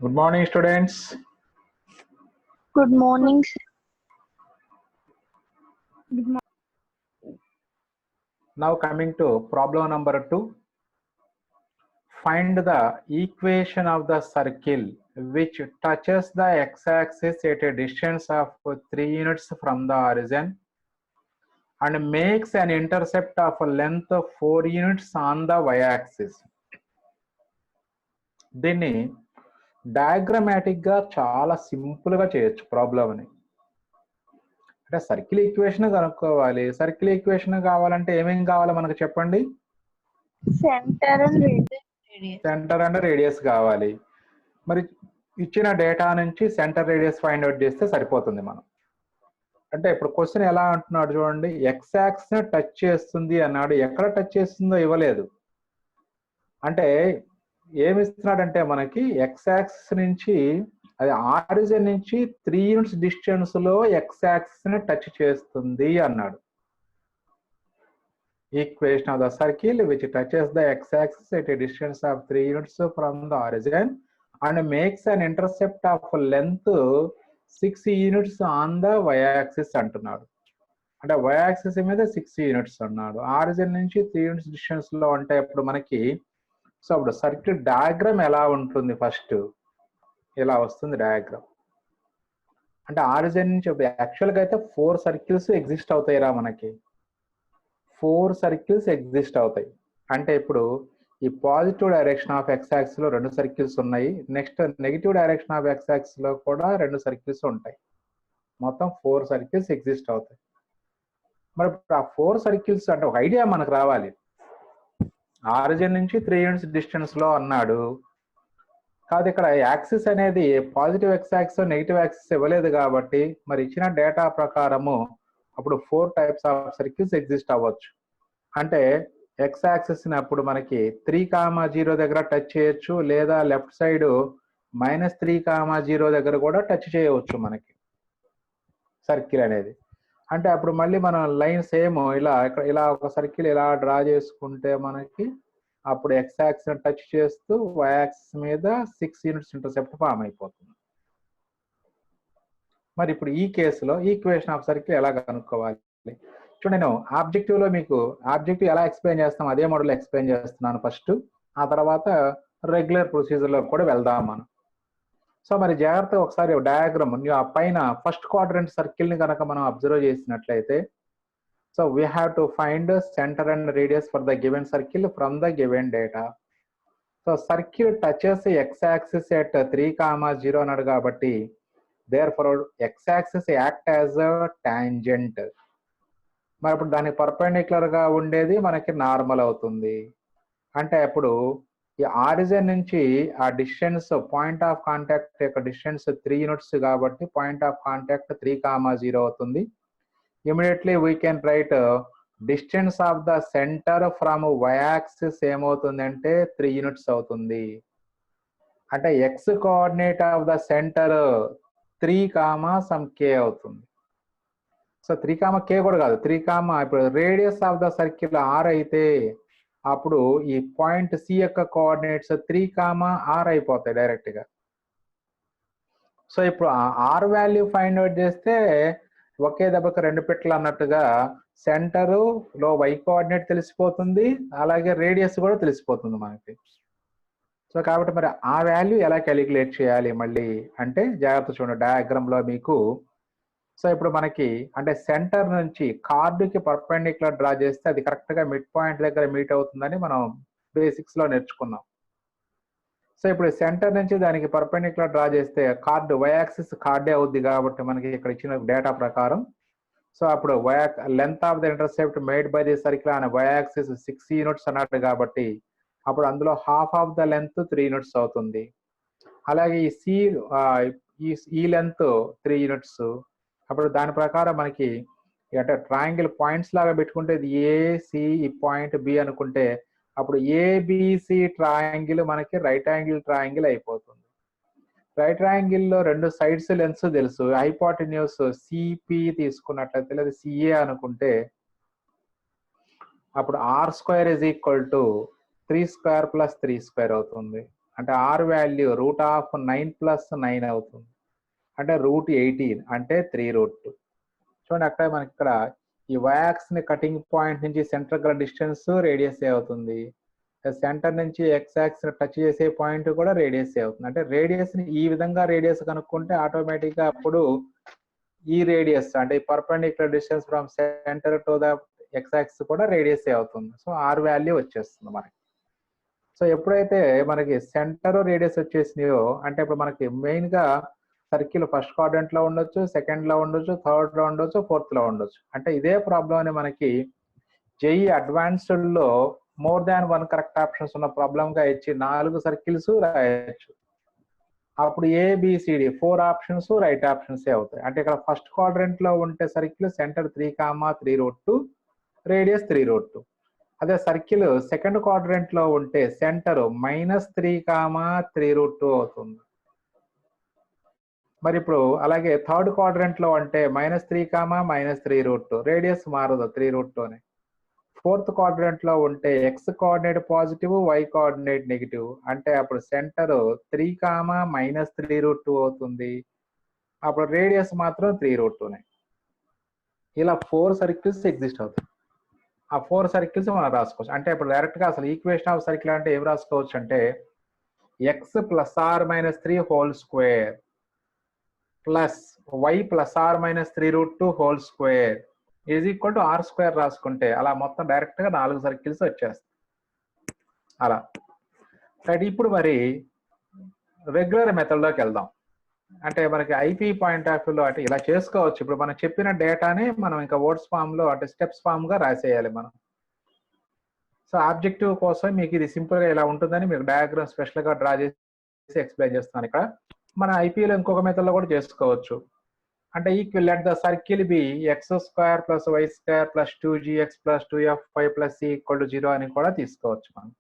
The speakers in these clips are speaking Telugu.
Good morning, students. Good morning, sir. Now coming to problem number 2. Find the equation of the circle which touches the x-axis at a distance of 3 units from the origin and makes an intercept of a length of 4 units on the y-axis. దీన్ని డయాగ్రమాటిక్ గా చాలా సింపుల్ గా చేయొచ్చు ప్రాబ్లమ్ ని. అంటే సర్కిల్ ఈక్వేషన్ కనుక్కోవాలి. సర్కిల్ ఈక్వేషన్ కావాలంటే ఏమేం కావాలి మనకు చెప్పండి? Center and radius. Centre and radius కావాలి. మరి ఇచ్చిన డేటా నుంచి సెంటర్ రేడియస్ ఫైండ్ అవుట్ చేస్తే సరిపోతుంది మనం. అంటే ఇప్పుడు క్వశ్చన్ ఎలా అంటున్నాడు చూడండి, ఎక్స్ యాక్సిస్ టచ్ చేస్తుంది అన్నాడు. ఎక్కడ టచ్ చేస్తుందో ఇవ్వలేదు. అంటే ఏమి ఇస్తున్నాడంటే మనకి ఎక్స్ యాక్సిస్ నుంచి, అది ఆరిజిన్ నుంచి 3 యూనిట్స్ డిస్టెన్స్ లో ఎక్స్ యాక్సిస్ ని టచ్ చేస్తుంది అన్నాడు. Equation of the circle which touches the x-axis at a distance of 3 units from the origin and makes an intercept of length 6 units on the y-axis అంటున్నాడు. అంటే y-axis మీద 6 యూనిట్స్ అన్నాడు. ఆరిజిన్ నుంచి 3 యూనిట్స్ డిస్టెన్స్ లో అంటే ఇప్పుడు మనకి సో అప్పుడు సర్కిల్ డయాగ్రామ్ ఎలా ఉంటుంది? ఫస్ట్ ఇలా వస్తుంది డయాగ్రామ్. అంటే ఆరిజిన్ నుంచి యాక్చువల్గా అయితే 4 సర్కిల్స్ ఎగ్జిస్ట్ అవుతాయిరా మనకి. 4 సర్కిల్స్ ఎగ్జిస్ట్ అవుతాయి. అంటే ఇప్పుడు ఈ positive direction of X axis లో 2 సర్కిల్స్ ఉన్నాయి. Next negative direction of X axis లో కూడా 2 సర్కిల్స్ ఉంటాయి. మొత్తం 4 సర్కిల్స్ ఎగ్జిస్ట్ అవుతాయి. మరి ఇప్పుడు ఆ 4 సర్కిల్స్ అంటే ఒక ఐడియా మనకు రావాలి. ఆరిజిన్ నుంచి 3 యూనిట్స్ డిస్టెన్స్ లో అన్నాడు. కాదు ఇక్కడ యాక్సిస్ అనేది positive X axis negative axis ఇవ్వలేదు కాబట్టి మరి ఇచ్చిన డేటా ప్రకారము అప్పుడు 4 టైప్స్ ఆఫ్ సర్కిల్స్ ఎగ్జిస్ట్ అవ్వచ్చు. అంటే ఎక్స్ యాక్సిస్ ని అప్పుడు మనకి 3,0 దగ్గర టచ్ చేయొచ్చు, లేదా లెఫ్ట్ సైడ్ -3,0 దగ్గర కూడా టచ్ చేయవచ్చు మనకి సర్కిల్ అనేది. అంటే అప్పుడు మళ్ళీ మనం లైన్ సేమ్ ఇలా ఒక సర్కిల్ ఇలా డ్రా చేసుకుంటే మనకి అప్పుడు ఎక్స్ యాక్సిస్ ని టచ్ చేస్తూ వై యాక్సిస్ మీద 6 యూనిట్స్ ఇంటర్సెప్ట్ ఫామ్ అయిపోతుంది. మరి ఇప్పుడు ఈ కేసులో ఈక్వేషన్ ఆఫ్ సర్కిల్ ఎలా కనుక్కోవాలి? చూడండి, నేను ఆబ్జెక్టివ్ లో మీకు ఆబ్జెక్టివ్ ఎలా ఎక్స్ప్లెయిన్ చేస్తాం అదే మోడల్ ఎక్స్ప్లెయిన్ చేస్తున్నాను ఫస్ట్. ఆ తర్వాత రెగ్యులర్ ప్రొసీజర్ లో కూడా వెళ్దాం మనం. సో మరి జాగ్రత్తగా ఒకసారి డయాగ్రామ్ ఆ పైన ఫస్ట్ క్వాడ్రంట్ సర్కిల్ ని కనుక మనం అబ్జర్వ్ చేసినట్లయితే, so we have to find centre and radius for the given circle from the given data. So circle touches X axis at 3,0 అన్నాడు కాబట్టి therefore x-axis act as a tangent. మరి ఇప్పుడు దానికి పర్పెండిక్యులర్ గా ఉండేది మనకి నార్మల్ అవుతుంది. అంటే అప్పుడు ఈ ఆరిజిన్ నుంచి ఆ డిస్టెన్స్ పాయింట్ ఆఫ్ కాంటాక్ట్ యొక్క డిస్టెన్స్ 3 యూనిట్స్ కాబట్టి పాయింట్ ఆఫ్ కాంటాక్ట్ 3,0 అవుతుంది. Immediately we can write distance of the centre from y axis ఏమవుతుంది అంటే 3 యూనిట్స్ అవుతుంది. అంటే X coordinate of the centre 3, some k అవుతుంది. సో 3, k కూడా కాదు, 3, ఇప్పుడు radius of the circle r అయితే అప్పుడు ఈ పాయింట్ సి యొక్క కోఆర్డినేట్స్ 3, r అయిపోతాయి డైరెక్ట్ గా. సో ఇప్పుడు ఆర్ వాల్యూ ఫైండ్ అవుట్ చేస్తే ఒకే దెబ్బకి 2 పిట్టలు అన్నట్టుగా సెంటరు లో y కోఆర్డినేట్ తెలిసిపోతుంది, అలాగే రేడియస్ కూడా తెలిసిపోతుంది మనకి. సో కాబట్టి మరి ఆ వాల్యూ ఎలా క్యాలిక్యులేట్ చేయాలి మళ్ళీ అంటే జాగ్రత్త చూడండి డయాగ్రామ్ లో మీకు. సో ఇప్పుడు మనకి అంటే సెంటర్ నుంచి కార్డుకి పర్పెండిక్యులర్ డ్రా చేస్తే అది కరెక్ట్ గా మిడ్ పాయింట్ దగ్గర మీట్ అవుతుందని మనం బేసిక్స్ లో నేర్చుకున్నాం. సో ఇప్పుడు సెంటర్ నుంచి దానికి పర్పెండిక్యులర్ డ్రా చేస్తే కార్డు వై యాక్సిస్ కార్డే అవుద్ది కాబట్టి మనకి ఇక్కడ ఇచ్చిన డేటా ప్రకారం. సో అప్పుడు length of the intercept made by the circle and Y axis 6 units అన్నట్టు కాబట్టి అప్పుడు అందులో half of the length 3 units అవుతుంది. అలాగే ఈ లెంత్ 3 యూనిట్స్. అప్పుడు దాని ప్రకారం మనకి అంటే ట్రయాంగిల్ పాయింట్స్ లాగా పెట్టుకుంటే ఇది ఏసి ఈ పాయింట్ బి అనుకుంటే అప్పుడు ఏబిసి ట్రయాంగిల్ మనకి రైట్ యాంగిల్ ట్రయాంగిల్ అయిపోతుంది. రైట్ యాంగిల్ లో 2 సైడ్స్ లెన్స్ తెలుసు. హైపోటెన్యూస్ సిపి తీసుకున్నట్లయితే లేదా సిఏ అనుకుంటే అప్పుడు r² = 3² + 3² అవుతుంది. అంటే ఆర్ వాల్యూ √9 + 9 అవుతుంది. అంటే √18 అంటే 3√2. చూడండి అక్కడ మనకి ఇక్కడ ఈ వైయాక్స్ ని కటింగ్ పాయింట్ నుంచి సెంటర్ గల డిస్టెన్స్ రేడియస్ అవుతుంది. సెంటర్ నుంచి ఎక్స్ యాక్స్ టచ్ చేసే పాయింట్ కూడా రేడియస్ అవుతుంది. అంటే రేడియస్ ని ఈ విధంగా రేడియస్ కనుక్కుంటే ఆటోమేటిక్ గా అప్పుడు ఈ రేడియస్ అంటే perpendicular distance from centre to the X axis కూడా రేడియస్ అవుతుంది. సో ఆర్ వాల్యూ వచ్చేస్తుంది మనకి. సో ఎప్పుడైతే మనకి సెంటర్ రేడియస్ వచ్చేసినాయో అంటే ఇప్పుడు మనకి మెయిన్ గా సర్కిల్ ఫస్ట్ క్వాడ్రంట్ లో ఉండొచ్చు, సెకండ్ లో ఉండొచ్చు, థర్డ్ లో ఉండొచ్చు, ఫోర్త్ లో ఉండొచ్చు. అంటే ఇదే ప్రాబ్లం అని మనకి జేఈ అడ్వాన్స్డ్ లో మోర్ దాన్ 1 కరెక్ట్ ఆప్షన్స్ ఉన్న ప్రాబ్లం గా ఇచ్చి 4 సర్కిల్స్ రాయొచ్చు. అప్పుడు ఏబిసిడి 4 ఆప్షన్స్ రైట్ ఆప్షన్స్ అవుతాయి. అంటే ఇక్కడ ఫస్ట్ క్వాడ్రంట్ లో ఉంటే సర్కిల్ సెంటర్ 3,3√2, రేడియస్ 3√2. అదే సర్కిల్ సెకండ్ క్వాడ్రంట్ లో ఉంటే సెంటర్ -3,3√2 అవుతుంది. మరి ఇప్పుడు అలాగే థర్డ్ క్వాడ్రంట్ లో అంటే -3,-3√2, రేడియస్ మారదు 3√2 అని. ఫోర్త్ క్వాడ్రంట్ లో ఉంటే X coordinate positive, Y coordinate negative. అంటే అప్పుడు సెంటర్ 3,-3√2 అవుతుంది. అప్పుడు రేడియస్ మాత్రం 3√2. ఇలా 4 సర్కిల్స్ ఎగ్జిస్ట్ అవుతాయి. ఆ 4 సర్కిల్స్ మనం రాసుకోవచ్చు. అంటే ఇప్పుడు డైరెక్ట్ గా అసలు ఈక్వేషన్ ఆఫ్ సర్కిల్ అంటే ఏం రాసుకోవచ్చు అంటే x ± 3 whole square plus y ± 3√2 whole square is equal to R square రాసుకుంటే అలా మొత్తం డైరెక్ట్ గా 4 సర్కిల్స్ వచ్చేస్తాయి. అలా రైట్. ఇప్పుడు మరి రెగ్యులర్ మెథడ్ లోకి వెళ్దాం. అంటే మనకి ఐపీ పాయింట్ ఆఫ్ వ్యూలో అంటే ఇలా చేసుకోవచ్చు. ఇప్పుడు మనం చెప్పిన డేటాని మనం ఇంకా వర్డ్స్ ఫామ్ లో అంటే స్టెప్స్ ఫామ్ గా రాసేయాలి మనం. సో ఆబ్జెక్టివ్ కోసం మీకు ఇది సింపుల్ గా ఇలా ఉంటుందని మీకు డయాగ్రామ్ స్పెషల్ గా డ్రా చేసి ఎక్స్ప్లెయిన్ చేస్తాను. ఇక్కడ మన ఐపీలో ఇంకొక మెథడ్ లో కూడా చేసుకోవచ్చు. అంటే equal let the circle be x² + y² + 2gx + 2fy + c = 0 అని కూడా తీసుకోవచ్చు మనం.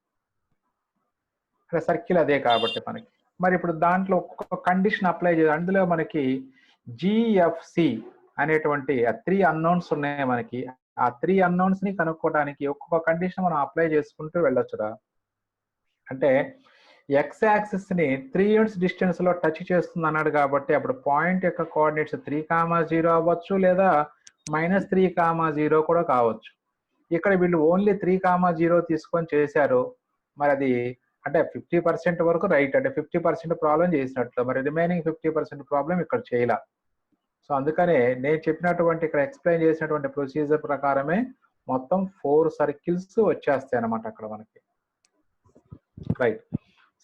ఇక్కడ సర్కిల్ అదే కాబట్టి మనకి. మరి ఇప్పుడు దాంట్లో ఒక్కొక్క కండిషన్ అప్లై చేయాలి. అందులో మనకి జిఎఫ్సి అనేటువంటి 3 అన్నోన్స్ ఉన్నాయి మనకి. ఆ 3 అన్నోన్స్ ని కనుక్కోవడానికి ఒక్కొక్క కండిషన్ మనం అప్లై చేసుకుంటూ వెళ్ళొచ్చురా. అంటే ఎక్స్ యాక్సిస్ ని 3 యూనిట్స్ డిస్టెన్స్ లో టచ్ చేస్తుంది అన్నాడు కాబట్టి అప్పుడు పాయింట్ యొక్క కోఆర్డినేట్స్ 3,0 అవ్వచ్చు లేదా -3,0 కూడా కావచ్చు. ఇక్కడ వీళ్ళు ఓన్లీ 3,0 తీసుకొని చేశారు. మరి అది అంటే 50% వరకు రైట్, అంటే 50% ప్రాబ్లం చేసినట్లు. మరి రిమైనింగ్ 50% ప్రాబ్లం ఇక్కడ చేయాల. సో అందుకనే నేను చెప్పినటువంటి ఇక్కడ ఎక్స్ప్లెయిన్ చేసినటువంటి ప్రొసీజర్ ప్రకారమే మొత్తం 4 సర్కిల్స్ వచ్చేస్తాయి అన్నమాట అక్కడ మనకి. రైట్.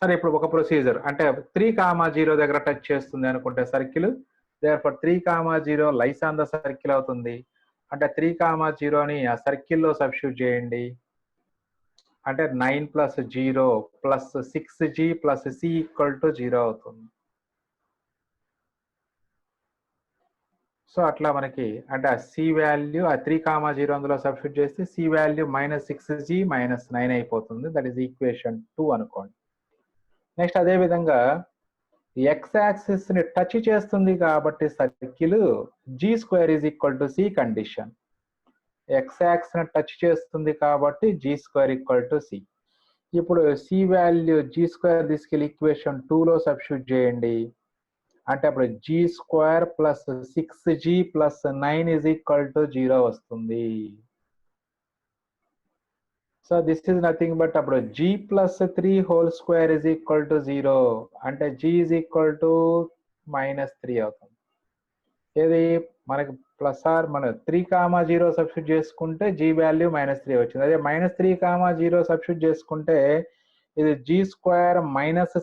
సరే ఇప్పుడు ఒక ప్రొసీజర్ అంటే 3,0 దగ్గర టచ్ చేస్తుంది అనుకుంటే circle, therefore 3,0 lies on the circle అవుతుంది. అంటే 3,0ని ఆ సర్కిల్లో సబ్స్టిట్యూట్ చేయండి. అంటే 9 + 0 + 6g + c = 0 అవుతుంది. సో అట్లా మనకి అంటే ఆ సి వాల్యూ ఆ 3,0 అందులో సబ్స్టిట్యూట్ చేస్తే సి వాల్యూ -6g - 9 అయిపోతుంది. దట్ ఈస్ ఈక్వేషన్ 2 అనుకోండి. నెక్స్ట్ అదే విధంగా ఎక్స్ యాక్సిస్ ని టచ్ చేస్తుంది కాబట్టి circle g² = c condition. X axis ని టచ్ చేస్తుంది కాబట్టి g² = c. ఇప్పుడు సి వాల్యూ g² తీసుకెళ్ళి ఈక్వేషన్ 2 లో సబ్స్టిట్యూట్ చేయండి. అంటే అప్పుడు g² + 6g + 9 = 0 వస్తుంది. So this is nothing but అప్పుడు g + 3 హోల్ స్క్వేర్ = 0. అంటే g = -3 అవుతుంది. ఏది మనకి ప్లస్ ఆర్ మన 3,0 సబ్స్టిట్యూట్ చేసుకుంటే g వాల్యూ -3 వచ్చింది. అదే -3,0 సబ్స్టిట్యూట్ చేసుకుంటే ఇది g² -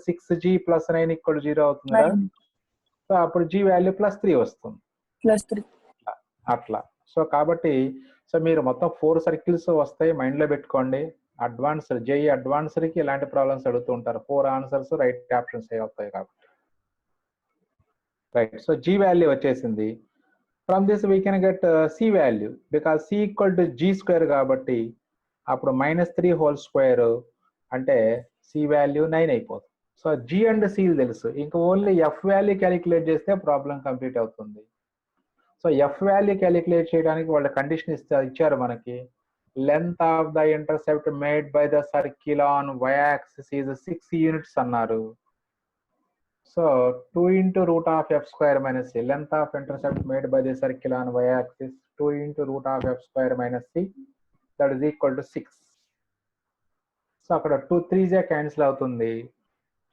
6g + 9 = 0 అవుతుంది కదా. సో అప్పుడు g వాల్యూ +3 వస్తుంది. +3 అట్లా. సో కాబట్టి సో మీరు మొత్తం 4 సర్కిల్స్ వస్తాయి, మైండ్ లో పెట్టుకోండి. అడ్వాన్స్డ్ జేఈ అడ్వాన్స్డ్ కి ఇలాంటి ప్రాబ్లమ్స్ అడుగుతూ ఉంటారు. 4 ఆన్సర్స్ రైట్ ఆప్షన్స్ అవుతాయి కాబట్టి. రైట్. సో g వాల్యూ వచ్చేసింది. From this we can get c value because c = g² కాబట్టి అప్పుడు -3 హోల్ స్క్వేర్ అంటే c వాల్యూ 9 అయిపోతుంది. సో g అండ్ c తెలుసు, ఇంకా ఓన్లీ f వాల్యూ క్యాలిక్యులేట్ చేస్తే ప్రాబ్లం కంప్లీట్ అవుతుంది. సో f వాల్యూ క్యాలిక్యులేట్ చేయడానికి వాళ్ళ కండిషన్ ఇచ్చారు మనకి length of the intercept made by the circle on y axis is 6 units అన్నారు. So 2 into root of f square minus c, length of intercept made by the circle on y axis 2 into root of f square minus c, that is equal to 6. So అక్కడ 2 3 క్యాన్సిల్ అవుతుంది.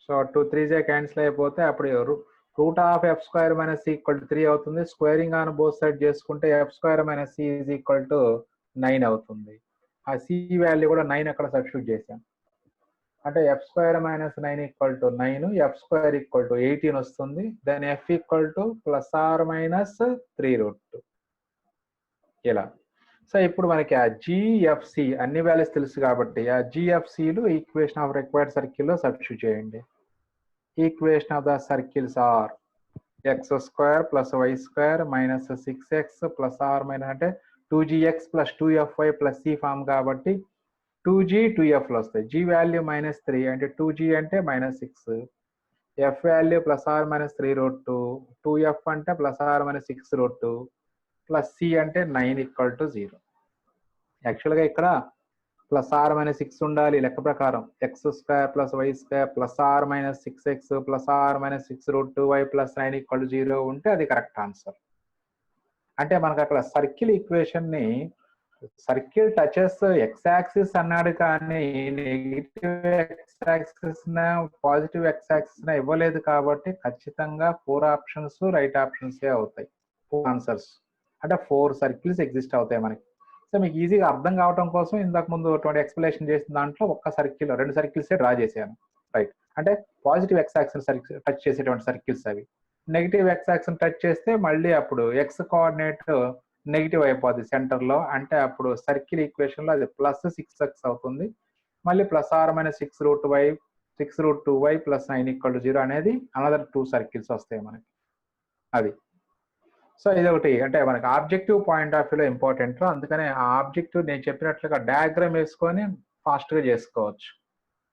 సో 2 3 క్యాన్సిల్ అయిపోతే అప్పుడు root of F square minus C equal to 3 అవుతుంది. స్క్వేరింగ్ ఆన్ బోత్ సైడ్ చేసుకుంటే F square minus C is equal to 9 అవుతుంది. ఆ సి వాల్యూ కూడా 9 అక్కడ సబ్స్టిట్యూట్ చేశాం. అంటే F square minus 9 equal to 9, F square equal to 18 వస్తుంది. Then F equal to plus are minus 3√2 ఇలా. సో ఇప్పుడు మనకి ఆ జిఎఫ్సి అన్ని వాల్యూస్ తెలుసు కాబట్టి ఆ జిఎఫ్సిలు ఈక్వేషన్ ఆఫ్ రిక్వైర్డ్ సర్కిల్లో సబ్స్టిట్యూట్ చేయండి. Equation of the circles are X square plus Y square minus 6x plus are minus అంటే 2gx plus 2fy plus C form కాబట్టి 2g 2fలు వస్తాయి. g వాల్యూ -3 అంటే 2g అంటే -6, f value plus are minus 3√2, 2f అంటే plus are minus 6√2 plus C అంటే 9 ఈక్వల్ టు 0. యాక్చువల్గా ఇక్కడ ప్లస్ ఆర్ మైనస్ 6 ఉండాలి లెక్క ప్రకారం. X square plus Y square plus are minus 6x plus are minus 6√2y plus 9 equal to 0 ఉంటే అది కరెక్ట్ ఆన్సర్. అంటే మనకు అక్కడ సర్కిల్ ఈక్వేషన్ ని సర్కిల్ టచెస్ ఎక్స్ యాక్సిస్ అన్నాడు కానీ negative X axis positive X axis ఇవ్వలేదు కాబట్టి ఖచ్చితంగా 4 ఆప్షన్స్ రైట్ ఆప్షన్స్ అవుతాయి. 4 ఆన్సర్స్ అంటే 4 సర్కిల్స్ ఎగ్జిస్ట్ అవుతాయి మనకి. సో మీకు ఈజీగా అర్థం కావడం కోసం ఇంతకు ముందు 20 ఎక్స్ప్లెనేషన్ చేసిన దాంట్లో ఒక్క సర్కిల్ 2 సర్కిల్సే డ్రా చేశాను. రైట్, అంటే పాజిటివ్ ఎక్స్ యాక్సిస్ టచ్ చేసేటువంటి సర్కిల్స్ అవి. నెగిటివ్ ఎక్స్ యాక్సిస్ టచ్ చేస్తే మళ్ళీ అప్పుడు ఎక్స్ కోఆర్డినేట్ నెగిటివ్ అయిపోద్ది సెంటర్ లో. అంటే అప్పుడు సర్కిల్ ఈక్వేషన్ లో అది ప్లస్ 6x అవుతుంది. మళ్ళీ plus are minus 6√2y plus 9 equal to 0 అనేది అనదర్ 2 సర్కిల్స్ వస్తాయి మనకి. అది సో ఇది ఒకటి అంటే మనకి ఆబ్జెక్టివ్ పాయింట్ ఆఫ్ వ్యూలో ఇంపార్టెంట్. అందుకనే ఆ ఆబ్జెక్టివ్ నేను చెప్పినట్లుగా డయాగ్రామ్ వేసుకొని ఫాస్ట్ గా చేసుకోవచ్చు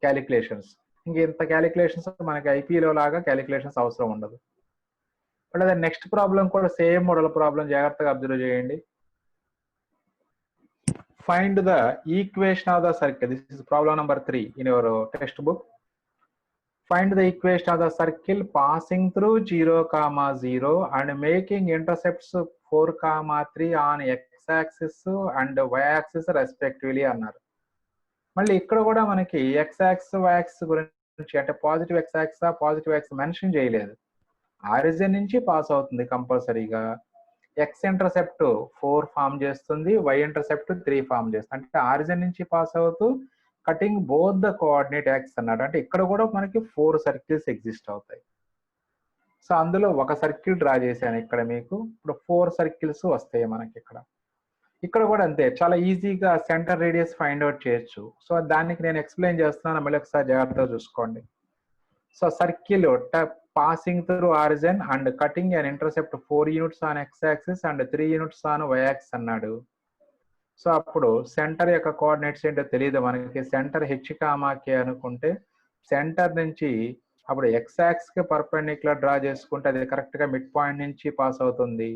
క్యాలిక్యులేషన్స్. ఇంత క్యాలిక్యులేషన్స్ మనకి ఐపీలో లాగా క్యాలిక్యులేషన్స్ అవసరం ఉండదు. బట్ అదే నెక్స్ట్ ప్రాబ్లం కూడా సేమ్ మోడల్ ప్రాబ్లం, జాగ్రత్తగా అబ్జర్వ్ చేయండి. Find the equation of the circle. This is problem number 3 in your text book. Find the equation of the circle passing through 0, 0 and making intercepts 4, 3 on x-axis and y-axis respectively అన్నారు. మళ్ళీ ఇక్కడ కూడా మనకి x-axis y-axis గురించి అంటే positive x-axis positive x mention చేయలేదు. ఆరిజిన్ నుంచి పాస్ అవుతుంది కంపల్సరీగా. x ఇంటర్సెప్ట్ 4 ఫామ్ చేస్తుంది, y ఇంటర్సెప్ట్ 3 ఫామ్ చేస్తుంది. అంటే ఆరిజిన్ నుంచి పాస్ అవుతూ cutting both the coordinate X అన్నాడు. అంటే ఇక్కడ కూడా మనకి 4 సర్కిల్స్ ఎగ్జిస్ట్ అవుతాయి. సో అందులో ఒక సర్కిల్ డ్రా చేశాను ఇక్కడ మీకు. ఇప్పుడు 4 సర్కిల్స్ వస్తాయి మనకి ఇక్కడ. ఇక్కడ కూడా అంతే, చాలా ఈజీగా సెంటర్ రేడియస్ ఫైండ్ అవుట్ చేయొచ్చు. సో దానికి నేను ఎక్స్ప్లెయిన్ చేస్తున్నాను, మళ్ళీ ఒకసారి జాగ్రత్తగా చూసుకోండి. So circle passing through origin and cutting and intercept 4 units on X axis and 3 units on Y axis అన్నాడు. సో అప్పుడు సెంటర్ యొక్క కోఆర్డినేట్స్ ఏంటో తెలియదు మనకి. సెంటర్ h, k అనుకుంటే సెంటర్ నుంచి అప్పుడు ఎక్స్ యాక్సిస్ కి పర్పెండిక్యులర్ డ్రా చేసుకుంటే అది కరెక్ట్ గా మిడ్ పాయింట్ నుంచి పాస్ అవుతుంది.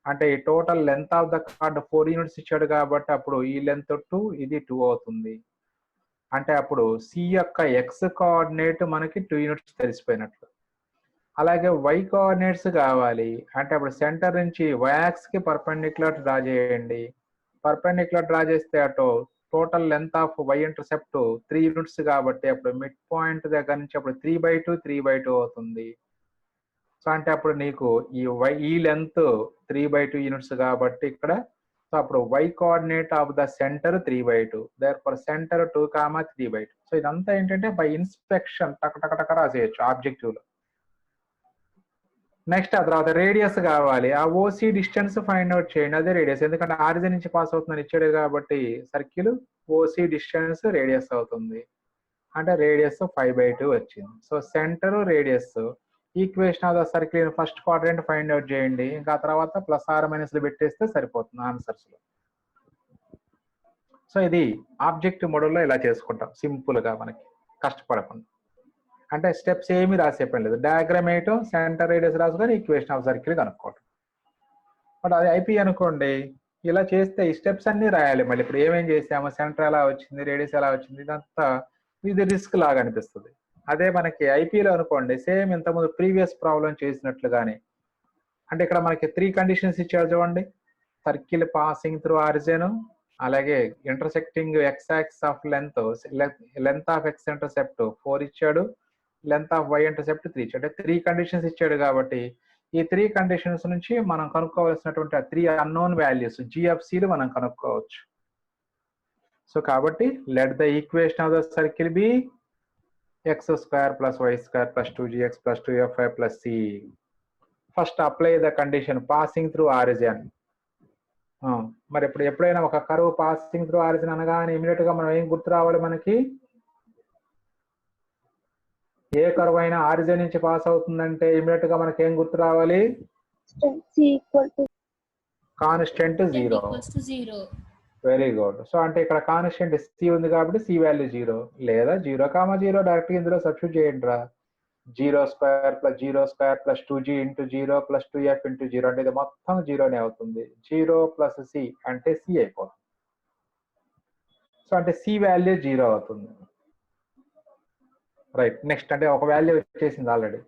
అంటే ఈ total length of the card 4 units ఇచ్చాడు కాబట్టి అప్పుడు ఈ లెంత్ 2, ఇది 2 అవుతుంది. అంటే అప్పుడు సి యొక్క ఎక్స్ కోఆర్డినేట్ మనకి 2 యూనిట్స్ తెలిసిపోయినట్లు. అలాగే వై కోఆర్డినేట్స్ కావాలి అంటే అప్పుడు సెంటర్ నుంచి వై యాక్సిస్ కి పర్పెండిక్యులర్ డ్రా చేయండి. పర్పెండిక్యులర్ డ్రా చేస్తే అటు total length of Y intercept 3 units కాబట్టి అప్పుడు మిడ్ పాయింట్ దగ్గర నుంచి అప్పుడు 3/2 3/2 అవుతుంది. సో అంటే అప్పుడు నీకు ఈ లెంత్ 3/2 యూనిట్స్ కాబట్టి ఇక్కడ సో అప్పుడు Y coordinate of the centre 3/2, therefore centre 2, 3/2. So ఇదంతా ఏంటంటే బై ఇన్స్పెక్షన్ టక రాసేయచ్చు ఆబ్జెక్టివ్ లో. నెక్స్ట్ ఆ తర్వాత రేడియస్ కావాలి. ఆ ఓసి డిస్టెన్స్ ఫైండ్ అవుట్ చేయండి, అదే రేడియస్. ఎందుకంటే ఆరిజిన్ నుంచి పాస్ అవుతుందని ఇచ్చాడు కాబట్టి సర్కిల్ ఓసి డిస్టెన్స్ రేడియస్ అవుతుంది. అంటే రేడియస్ 5/2 వచ్చింది. So centre radius equation of the circle first quadrant find out చేయండి. ఇంకా తర్వాత ప్లస్ ఆర్ మైనస్ పెట్టేస్తే సరిపోతుంది ఆన్సర్స్ లో. సో ఇది ఆబ్జెక్టివ్ మోడల్లో ఇలా చేసుకుంటాం సింపుల్ గా, మనకి కష్టపడకుండా. అంటే స్టెప్స్ ఏమి రాసే పని లేదు. డయాగ్రామ్ వేయటం, సెంటర్ రేడియస్ రాసుకొని ఈక్వేషన్ ఆఫ్ సర్కిల్ కనుక్కోవటం. బట్ అది ఐపీ అనుకోండి, ఇలా చేస్తే ఈ స్టెప్స్ అన్ని రాయాలి. మళ్ళీ ఇప్పుడు ఏమేం చేసాము, సెంటర్ ఎలా వచ్చింది, రేడియస్ ఎలా వచ్చింది, ఇదంతా ఇది రిస్క్ లాగా అనిపిస్తుంది. అదే మనకి ఐపీలో అనుకోండి, సేమ్ ఇంతకుముందు ప్రీవియస్ ప్రాబ్లం చేసినట్లుగానే. అంటే ఇక్కడ మనకి 3 కండిషన్స్ ఇచ్చారు చూడండి. సర్కిల్ పాసింగ్ త్రూ ఆరిజిన్, అలాగే intersecting X axis of length of X intercept 4 ఇచ్చాడు, లెంత్ ఆఫ్ వై ఇంటర్సెప్ట్ 3 ఇచ్చాడు. అంటే 3 కండిషన్స్ ఇచ్చాడు కాబట్టి ఈ 3 కండిషన్స్ నుంచి మనం కనుక్కోవాల్సినటువంటి 3 అన్నోన్ వాల్యూస్ జిఎఫ్సిలు మనం కనుక్కోవచ్చు. సో కాబట్టి let the equation of the circle be x² + y² + 2gx + 2fy + c. First apply the condition passing through origin. మరి ఇప్పుడు ఎప్పుడైనా ఒక కర్వ్ పాసింగ్ త్రూ ఆరిజిన్ అనగానే ఇమీడియట్ గా మనం ఏం గుర్తు రావాలి మనకి? ఏ కర్వ్ అయినా ఆరిజిన్ నుంచి పాస్ అవుతుందంటే ఇమీడియట్ గా మనకి ఏం గుర్తు రావాలి? కాన్స్టెంట్ 0. Very good. సో అంటే ఇక్కడ కాన్స్టెంట్ సి ఉంది కాబట్టి సి వాల్యూ 0, లేదా 0,0 డైరెక్ట్ గా ఇందులో సబ్స్టిట్యూట్ చేయండి రా. 0² + 0² + 2g × 0 + 2f × 0 అంటే ఇది మొత్తం 0నే అవుతుంది. 0 + c అంటే c అయిపోతుంది. సో అంటే c వాల్యూ 0 అవుతుంది. రైట్. నెక్స్ట్ అంటే ఒక వాల్యూ వచ్చేసింది already.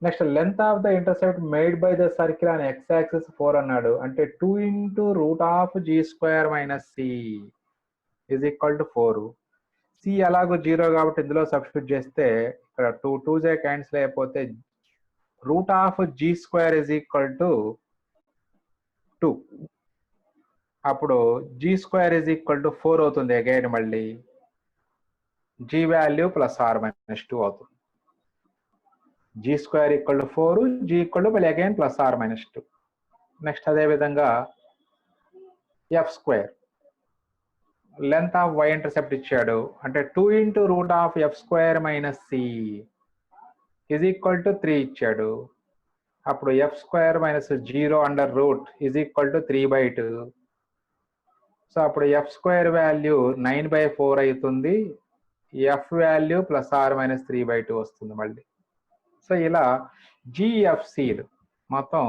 Next length of the intercept made by the circle on X axis 4 అన్నాడు. అంటే 2 × √g² - c = 4. c ఎలాగో 0 కాబట్టి ఇందులో సబ్స్టిట్యూట్ చేస్తే ఇక్కడ 2 2 క్యాన్సిల్ అయిపోతే √g² = 2. అప్పుడు g² 4 అవుతుంది. అగైన్ మళ్ళీ g వాల్యూ +or -2 అవుతుంది. g² = 4, g మళ్ళీ అగైన్ +or -2. నెక్స్ట్ అదే విధంగా f², length of y intercept ఇచ్చాడు. అంటే 2 × √f² - c = 3 ఇచ్చాడు. అప్పుడు f² - 0 √= 3/2. సో అప్పుడు f² వాల్యూ 9/4 అవుతుంది. f వాల్యూ +or-3/2 వస్తుంది మళ్ళీ. సో ఇలా జిఎఫ్సిలు మొత్తం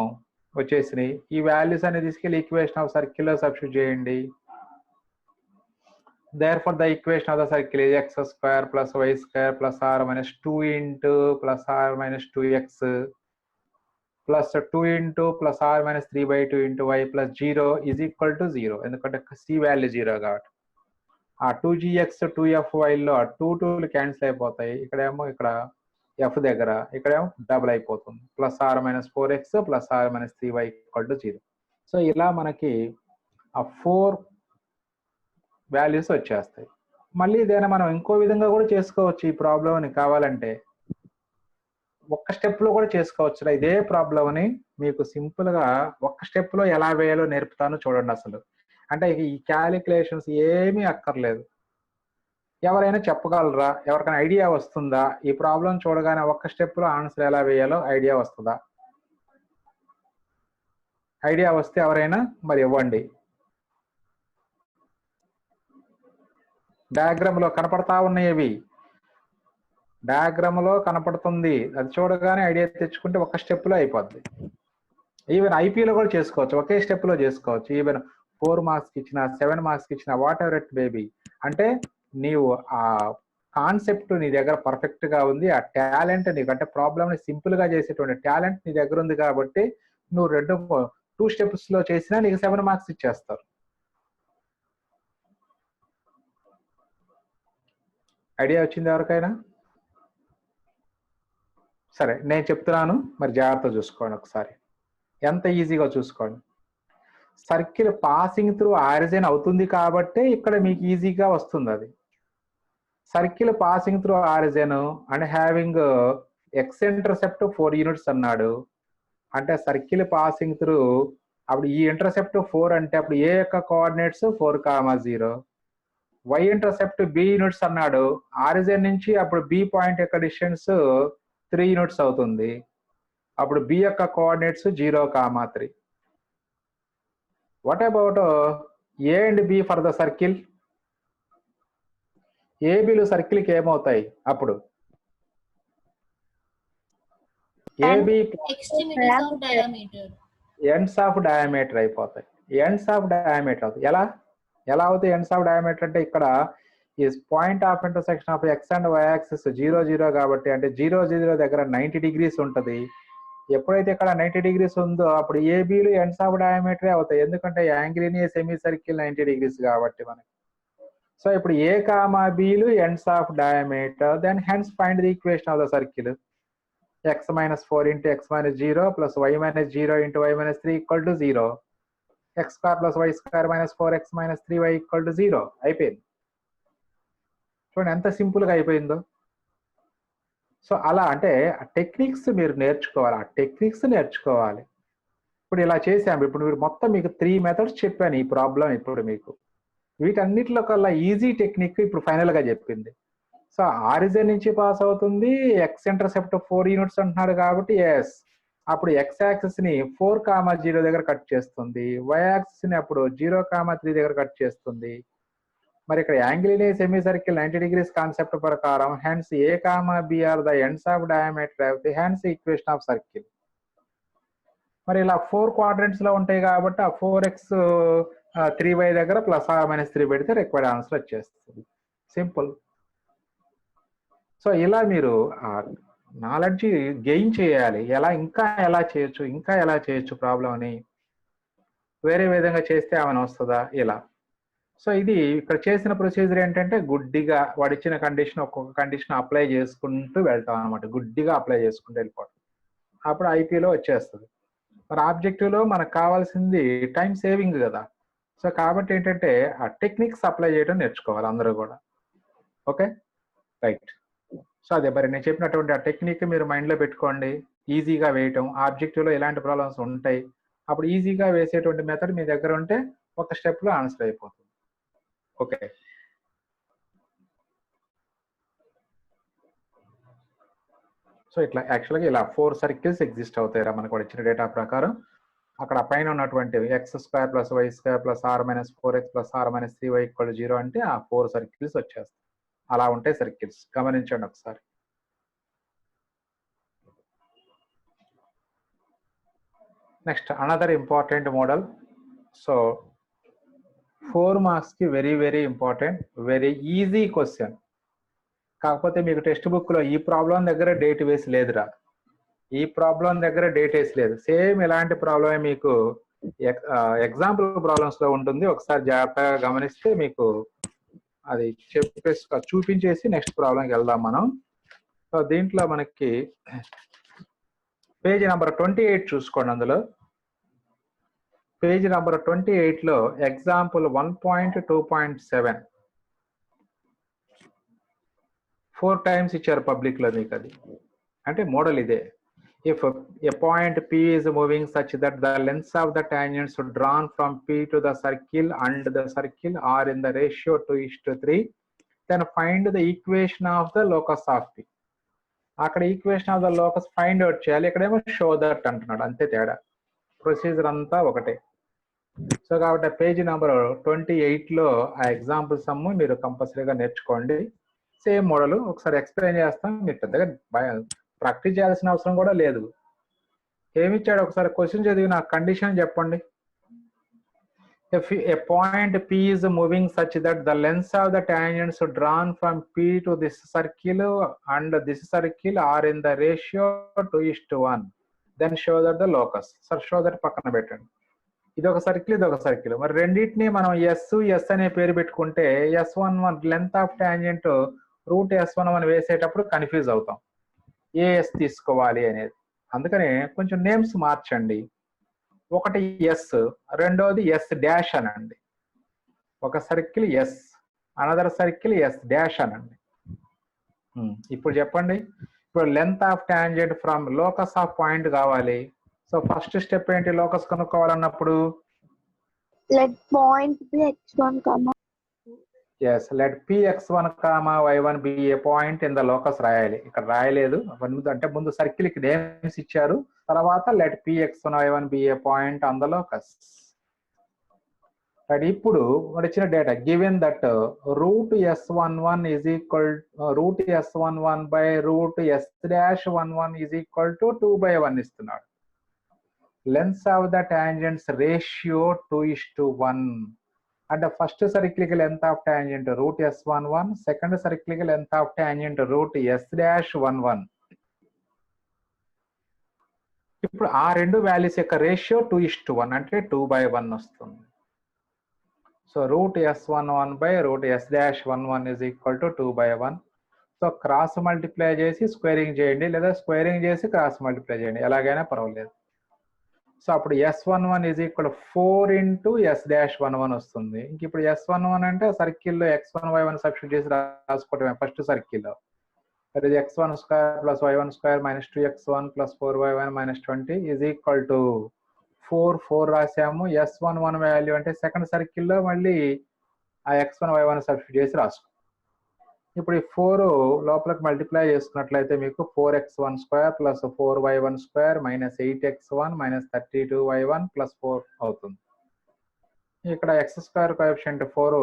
వచ్చేసినాయి. ఈ వాల్యూస్ అనేది తీసుకెళ్ళి ఈక్వేషన్ ఆఫ్ సర్కిల్ లో సబ్స్టిట్యూట్ చేయండి. Therefore the equation of the circle is x² + y² + or-2 × +or-2x plus 2 × +or-3/2 × y plus 0 = 0. ఎందుకంటే c వాల్యూ 0 కాబట్టి. ఆ 2gx 2fy లో 2 2లు క్యాన్సిల్ అయిపోతాయి. ఇక్కడేమో ఇక్కడ f దగ్గర ఇక్కడేమో డబుల్ అయిపోతుంది. +or-4x +or-3y = 0. సో ఇలా మనకి ఆ 4 వాల్యూస్ వచ్చేస్తాయి. మళ్ళీ ఇదేనా మనం ఇంకో విధంగా కూడా చేసుకోవచ్చు ఈ ప్రాబ్లంని కావాలంటే. ఒక్క స్టెప్ లో కూడా చేసుకోవచ్చు. ఇదే ప్రాబ్లంని మీకు సింపుల్ గా ఒక్క స్టెప్ లో ఎలా వేయాలో నేర్పుతాను చూడండి. అసలు అంటే ఈ క్యాలిక్యులేషన్స్ ఏమీ అక్కర్లేదు. ఎవరైనా చెప్పగలరా? ఎవరికైనా ఐడియా వస్తుందా? ఈ ప్రాబ్లం చూడగానే ఒక్క స్టెప్ లో ఆన్సర్ ఎలా వేయాలో ఐడియా వస్తుందా? ఐడియా వస్తే ఎవరైనా మరి ఇవ్వండి. డయాగ్రామ్ లో కనపడతా ఉన్నాయి. డయాగ్రామ్ లో కనపడుతుంది. అది చూడగానే ఐడియా తెచ్చుకుంటే ఒక స్టెప్ లో అయిపోద్ది. ఈవెన్ ఐపీలో కూడా చేసుకోవచ్చు. ఒకే స్టెప్ లో చేసుకోవచ్చు. ఈవెన్ 4 మార్క్స్ ఇచ్చిన 7 మార్క్స్ ఇచ్చిన వాట్ ఎవర్ ఇట్ బేబీ. అంటే నీవు ఆ కాన్సెప్ట్ నీ దగ్గర పర్ఫెక్ట్ గా ఉంది. ఆ టాలెంట్ నీకు, అంటే ప్రాబ్లమ్ ని సింపుల్ గా చేసేటువంటి టాలెంట్ నీ దగ్గర ఉంది కాబట్టి నువ్వు 2 స్టెప్స్ లో చేసినా నీకు 7 మార్క్స్ ఇచ్చేస్తారు. ఐడియా వచ్చింది ఎవరికైనా? సరే నేను చెప్తున్నాను, మరి జాగ్రత్తగా చూసుకోండి. ఒకసారి ఎంత ఈజీగా చూసుకోండి. సర్కిల్ పాసింగ్ త్రూ ఆరిజిన్ అవుతుంది కాబట్టి ఇక్కడ మీకు ఈజీగా వస్తుంది. అది circle passing through origin and having X intercept 4 units అన్నాడు. అంటే సర్కిల్ పాసింగ్ త్రూ, అప్పుడు ఈ ఇంటర్సెప్ట్ 4 అంటే అప్పుడు ఏ యొక్క coordinates 4,0, Y intercept B units అన్నాడు. ఆరిజిన్ నుంచి అప్పుడు బి పాయింట్ యొక్క డిస్టెన్స్ 3 యూనిట్స్ అవుతుంది. అప్పుడు బి యొక్క coordinates 0,3. What about A and B for the circle? ఏబిలు సర్కిల్ కి ఏమవుతాయి? అప్పుడు ఏబి ఎండ్స్ ఆఫ్ డయామీటర్ అయిపోతాయి. ఎండ్స్ ఆఫ్ డయామీటర్ అవుతుంది. ఎలా అవుతుంది ఎండ్స్ ఆఫ్ డయామీటర్ అంటే ఇక్కడ ఈ point of intersection of X and Y axis 0 0 కాబట్టి అంటే 0 0 దగ్గర 90 degrees ఉంటుంది. ఎప్పుడైతే ఇక్కడ 90 degrees ఉందో అప్పుడు ఏబీలు ఎండ్స్ ఆఫ్ డయామీటరే అవుతాయి, ఎందుకంటే angle in a semi circle 90 degrees కాబట్టి మనకి. సో ఇప్పుడు ఏ కామా బీలు ends of diameter, then hence find the equation of the circle. x minus 4 into x minus 0 plus y minus 0 into y minus 3 equal to 0. x square plus y square minus 4x minus 3y equal to 0. అయిపోయింది. చూడండి ఎంత సింపుల్గా అయిపోయిందో. సో అలా అంటే టెక్నిక్స్ మీరు నేర్చుకోవాలి. ఇప్పుడు ఇలా చేసాము. ఇప్పుడు మీరు మొత్తం మీకు 3 methods చెప్పాను ఈ ప్రాబ్లం. ఇప్పుడు మీకు వీటన్నిటిలో కల్లా ఈజీ టెక్నిక్ ఇప్పుడు ఫైనల్గా చెప్పింది. సో ఆరిజిన్ నుంచి పాస్ అవుతుంది, ఎక్స్ ఇంటర్సెప్ట్ 4 units అంటున్నాడు కాబట్టి ఎస్, అప్పుడు ఎక్స్ యాక్సిస్ ని 4,0 దగ్గర కట్ చేస్తుంది, వై యాక్సిస్ ని అప్పుడు 0,3 దగ్గర కట్ చేస్తుంది. మరి ఇక్కడ angle in a semi circle 90 degrees concept ప్రకారం hence A comma B are the ends of diameter of the hence equation of circle. మరి ఇలా 4 quadrants లో ఉంటాయి కాబట్టి ఆ 4x 3y దగ్గర +or-3 పెడితే రిక్వైర్డ్ ఆన్సర్ వచ్చేస్తుంది. సింపుల్. సో ఇలా మీరు నాలెడ్జ్ గెయిన్ చేయాలి. ఇంకా ఎలా చేయొచ్చు ప్రాబ్లం అని, వేరే విధంగా చేస్తే ఏమైనా వస్తుందా ఇలా. సో ఇది ఇక్కడ చేసిన ప్రొసీజర్ ఏంటంటే గుడ్డిగా వాడు ఇచ్చిన కండిషన్ ఒక్కొక్క కండిషన్ అప్లై చేసుకుంటూ వెళ్తాం అనమాట. గుడ్డిగా అప్లై చేసుకుంటూ వెళ్ళిపోవడం, అప్పుడు ఐపీలో వచ్చేస్తుంది. మరి ఆబ్జెక్టివ్లో మనకు కావాల్సింది టైం సేవింగ్ కదా. సో కాబట్టి ఏంటంటే ఆ టెక్నిక్స్ అప్లై చేయడం నేర్చుకోవాలి అందరూ కూడా. Okay right. సో అదే మరి నేను చెప్పినటువంటి ఆ టెక్నిక్ మీరు మైండ్లో పెట్టుకోండి. ఈజీగా వేయటం, ఆబ్జెక్టివ్లో ఎలాంటి ప్రాబ్లమ్స్ ఉంటాయి, అప్పుడు ఈజీగా వేసేటువంటి మెథడ్ మీ దగ్గర ఉంటే ఒక స్టెప్లో ఆన్సర్ అయిపోతుంది. ఓకే. సో ఇట్లా యాక్చువల్గా ఇలా 4 circles ఎగ్జిస్ట్ అవుతాయిరా మనకు ఇచ్చిన డేటా ప్రకారం. అక్కడ పైన ఉన్నటువంటి x² + y² + r - 4x + r - 3y = 0 అంటే ఆ 4 circles వచ్చేస్తాయి. అలా ఉంటాయి సర్కిల్స్, గమనించండి ఒకసారి. Next another important model. So 4 marks కి very very important, very easy question. కాకపోతే మీకు టెక్స్ట్ బుక్ లో ఈ ప్రాబ్లం దగ్గర డేట్ వేసి లేదురా, సేమ్ ఇలాంటి ప్రాబ్లమే మీకు ఎగ్జాంపుల్ ప్రాబ్లమ్స్ లో ఉంటుంది. ఒకసారి జాగ్రత్తగా గమనిస్తే మీకు అది చెప్పేసి చూపించేసి నెక్స్ట్ ప్రాబ్లంకి వెళ్దాం మనం. సో దీంట్లో మనకి పేజ్ నెంబర్ 28 చూసుకోండి. అందులో పేజ్ నెంబర్ 28 లో ఎగ్జాంపుల్ 1.2.7 4 times ఇచ్చారు పబ్లిక్ లో మీకు. అది అంటే మోడల్ ఇదే. If a point P is moving such that the lengths of the tangents drawn from P to the circle and the circle are in the ratio 2:3, then find the equation of the locus of P. అక్కడ equation of the locus find out చేయాలి, ఇక్కడేమో షో దట్ అంటున్నాడు. అంతే తేడా, ప్రొసీజర్ అంతా ఒకటే. సో కాబట్టి పేజీ నెంబర్ 28 లో ఆ ఎగ్జాంపుల్ సమ్ మీరు కంపల్సరీగా నేర్చుకోండి. సేమ్ మోడల్ ఒకసారి ఎక్స్ప్లెయిన్ చేస్తాం, మీరు పెద్దగా ప్రాక్టీస్ చేయాల్సిన అవసరం కూడా లేదు. ఏమిచ్చాడు ఒకసారి క్వశ్చన్ చదివి నాకు కండిషన్ చెప్పండి. If a point P is moving such that the lengths of the tangents drawn from P to this circle and this circle are in the ratio 2:1, then show that the locus. Sir, show that పక్కన పెట్టండి. ఇది ఒక సర్కిల్, మరి రెండింటిని మనం ఎస్ అనే పేరు పెట్టుకుంటే S11 length of tangent √S11 వేసేటప్పుడు కన్ఫ్యూజ్ అవుతాం ఏఎస్ తీసుకోవాలి అనేది. అందుకనే కొంచెం నేమ్స్ మార్చండి. ఒకటి ఎస్, రెండోది S' అనండి. ఒక circle S, another circle S' అనండి. ఇప్పుడు చెప్పండి. ఇప్పుడు length of tangent from locus of point కావాలి. సో ఫస్ట్ స్టెప్ ఏంటి లోకస్ కనుక్కోవాలన్నప్పుడు? Let point be x1, yes, let Px1, y1 be a point in the locus రాయాలి. ఇక్కడ రాయలేదు అంటే ముందు సర్కిల్ కి నేమ్స్ ఇచ్చారు, తర్వాత let Px1, y1 be a point on the locus. Right. ఇప్పుడు వచ్చిన data given that √S11 is equal √S11 by √S'11 is equal to 2/1 ఇస్తున్నాడు. lengths of the tangents ratio 2:1. And the first cyclic length of tangent root s11, second cyclic length of tangent root s-11. ఇప్పుడు ఆ రెండు వాల్యూస్ యొక్క రేషియో 2:1 అంటే 2/1 వస్తుంది. So root s11 by root s-11 is equal to 2/1. So cross multiply చేసి స్క్వేరింగ్ చేయండి, లేదా స్క్వేరింగ్ చేసి క్రాస్ మల్టిప్లై చేయండి, ఎలాగైనా పర్వాలేదు. సో అప్పుడు s11 is equal 4 into s-11 వస్తుంది. ఇంక ఇప్పుడు s11 అంటే సర్కిల్లో x1 y1 సబ్స్టిట్యూట్ చేసి రాసుకోవటమే ఫస్ట్ సర్కిల్లో. That is x1 square plus y1 square minus 2x1 plus 4y1 minus 20 is equal to 4 రాసాము. s11 value అంటే సెకండ్ సర్కిల్లో మళ్ళీ ఆ x1 y1 సబ్స్టిట్యూట్ చేసి రాసుకో. ఇప్పుడు ఈ 4 లోపలికి మల్టిప్లై చేసుకున్నట్లయితే మీకు 4x1 square plus 4y1 square minus 8x1 minus 32y1 plus 4 అవుతుంది. ఇక్కడ x స్క్వేర్ కోఎఫిషియంట్ 4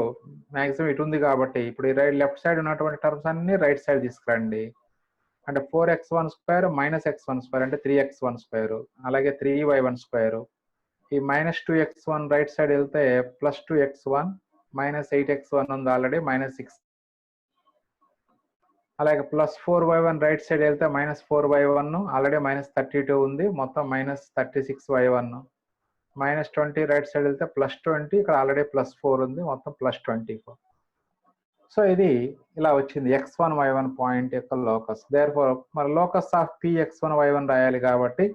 మాక్సిమం ఇటు ఉంది కాబట్టి ఇప్పుడు ఈ లెఫ్ట్ సైడ్ ఉన్నటువంటి టర్మ్స్ అన్ని రైట్ సైడ్ తీసుకురండి. అంటే 4x1 square minus x1 square అంటే 3x1 స్క్వేర్, అలాగే 3y1 స్క్వేర్. ఈ మైనస్ 2x1 రైట్ సైడ్ వెళ్తే ప్లస్ 2x1 మైనస్ 8x1 ఉంది ఆల్రెడీ మైనస్ 6, అలాగే ప్లస్ 4y1 రైట్ సైడ్ వెళ్తే మైనస్ 4y1 ఆల్రెడీ మైనస్ 32 ఉంది, మొత్తం minus 36y1. Minus 20 right side వెళ్తే ప్లస్ 20, ఇక్కడ ఆల్రెడీ ప్లస్ 4 ఉంది, మొత్తం ప్లస్ 24. సో ఇది ఇలా వచ్చింది x1 y1 పాయింట్ యొక్క లోకస్. దేర్ఫోర్ మరి locus of p x1 y1 రాయాలి కాబట్టి,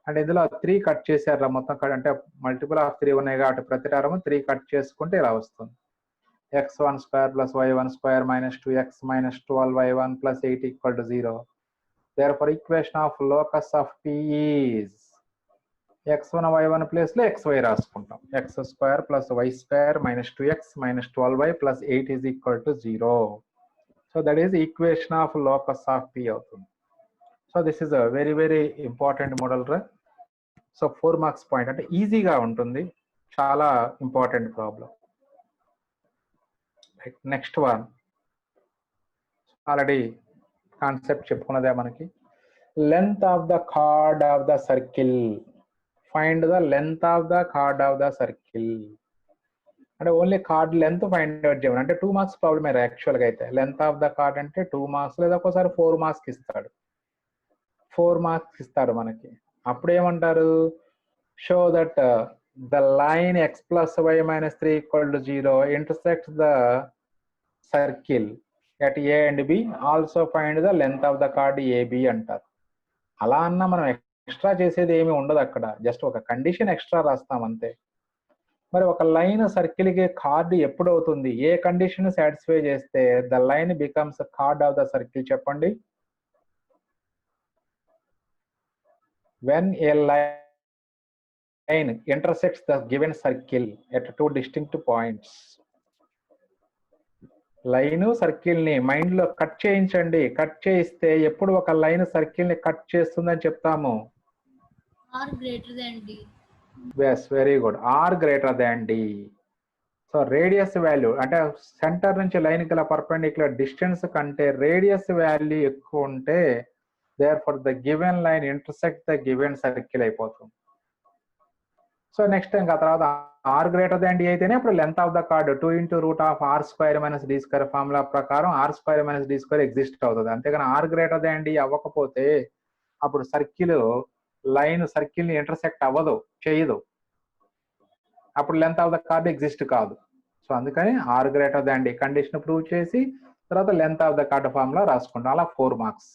అంటే ఇందులో 3 కట్ చేశారు మొత్తం అంటే మల్టిపుల్ ఆఫ్ 3 ఉన్నాయి కాబట్టి ప్రతి టర్మ్ 3 కట్ చేసుకుంటే ఇలా వస్తుంది. x1 square plus y1 square minus 2x minus 12y1 plus 8 equal to 0. Therefore, equation of locus of p is x1 y1 place లో xy రాసుకుంటాం. x square plus y square minus 2x minus 12y plus 8 is equal to 0. So that is equation of locus of p అవుతుంది. So this is a very very important model. So 4 marks point అంటే ఈజీగా ఉంటుంది, చాలా important problem. Next one already concept చెప్పుకున్నదే మనకి. Length of the chord of the circle. Find the length of the chord of the circle అంటే only chord length find out చేయమని. అంటే 2 మార్క్స్ ప్రాబ్లమ్ యాక్చువల్గా అయితే. లెంత్ ఆఫ్ ద కార్డ్ అంటే 2 మార్క్స్ లేదా ఒకసారి 4 మార్క్స్ ఇస్తాడు. 4 మార్క్స్ ఇస్తాడు మనకి. అప్పుడు ఏమంటారు, show that the line x plus y minus 3 equal to 0 intersects the circle at a and b. Also find the length of the chord AB అంటారు. అలా అన్న మనం ఎక్స్ట్రా చేసేది ఏమి ఉండదు అక్కడ, జస్ట్ ఒక కండిషన్ ఎక్స్ట్రా రాస్తాం అంతే. మరి ఒక లైన్ సర్కిల్ కి కార్డ్ ఎప్పుడు అవుతుంది, ఏ కండిషన్ సాటిస్ఫై చేస్తే the line becomes card of the circle చెప్పండి. when a line intersects the given circle at 2 distinct points. Line circle ని మైండ్ లో కట్ చేయించండి. కట్ చేయిస్తే ఎప్పుడు ఒక లైన్ సర్కిల్ ని కట్ చేస్తుందని చెప్తాము, r greater than d. yes, very good, r greater than d. So radius value అంటే సెంటర్ నుంచి లైన్ గల పర్పెండిక్యులర్ డిస్టెన్స్ కంటే రేడియస్ వాల్యూ ఎక్కువ ఉంటే therefore the given line intersect the given circle అయిపోతుంది. సో నెక్స్ట్ ఇంకా తర్వాత r గ్రేటర్ దాన్ d అయితేనే ఇప్పుడు length of the card 2 into root of r square minus d square formula ప్రకారం r square minus d square exist అవుతుంది. అంతేగాని r గ్రేటర్ దాన్ d అవ్వకపోతే అప్పుడు సర్కిల్ లైన్ సర్కిల్ ని ఇంటర్సెక్ట్ అవ్వదు, చేయదు, అప్పుడు length of the card exist కాదు. సో అందుకని r greater than d condition prove చేసి తర్వాత length of the card formula రాసుకుంటాం. అలా 4 మార్క్స్.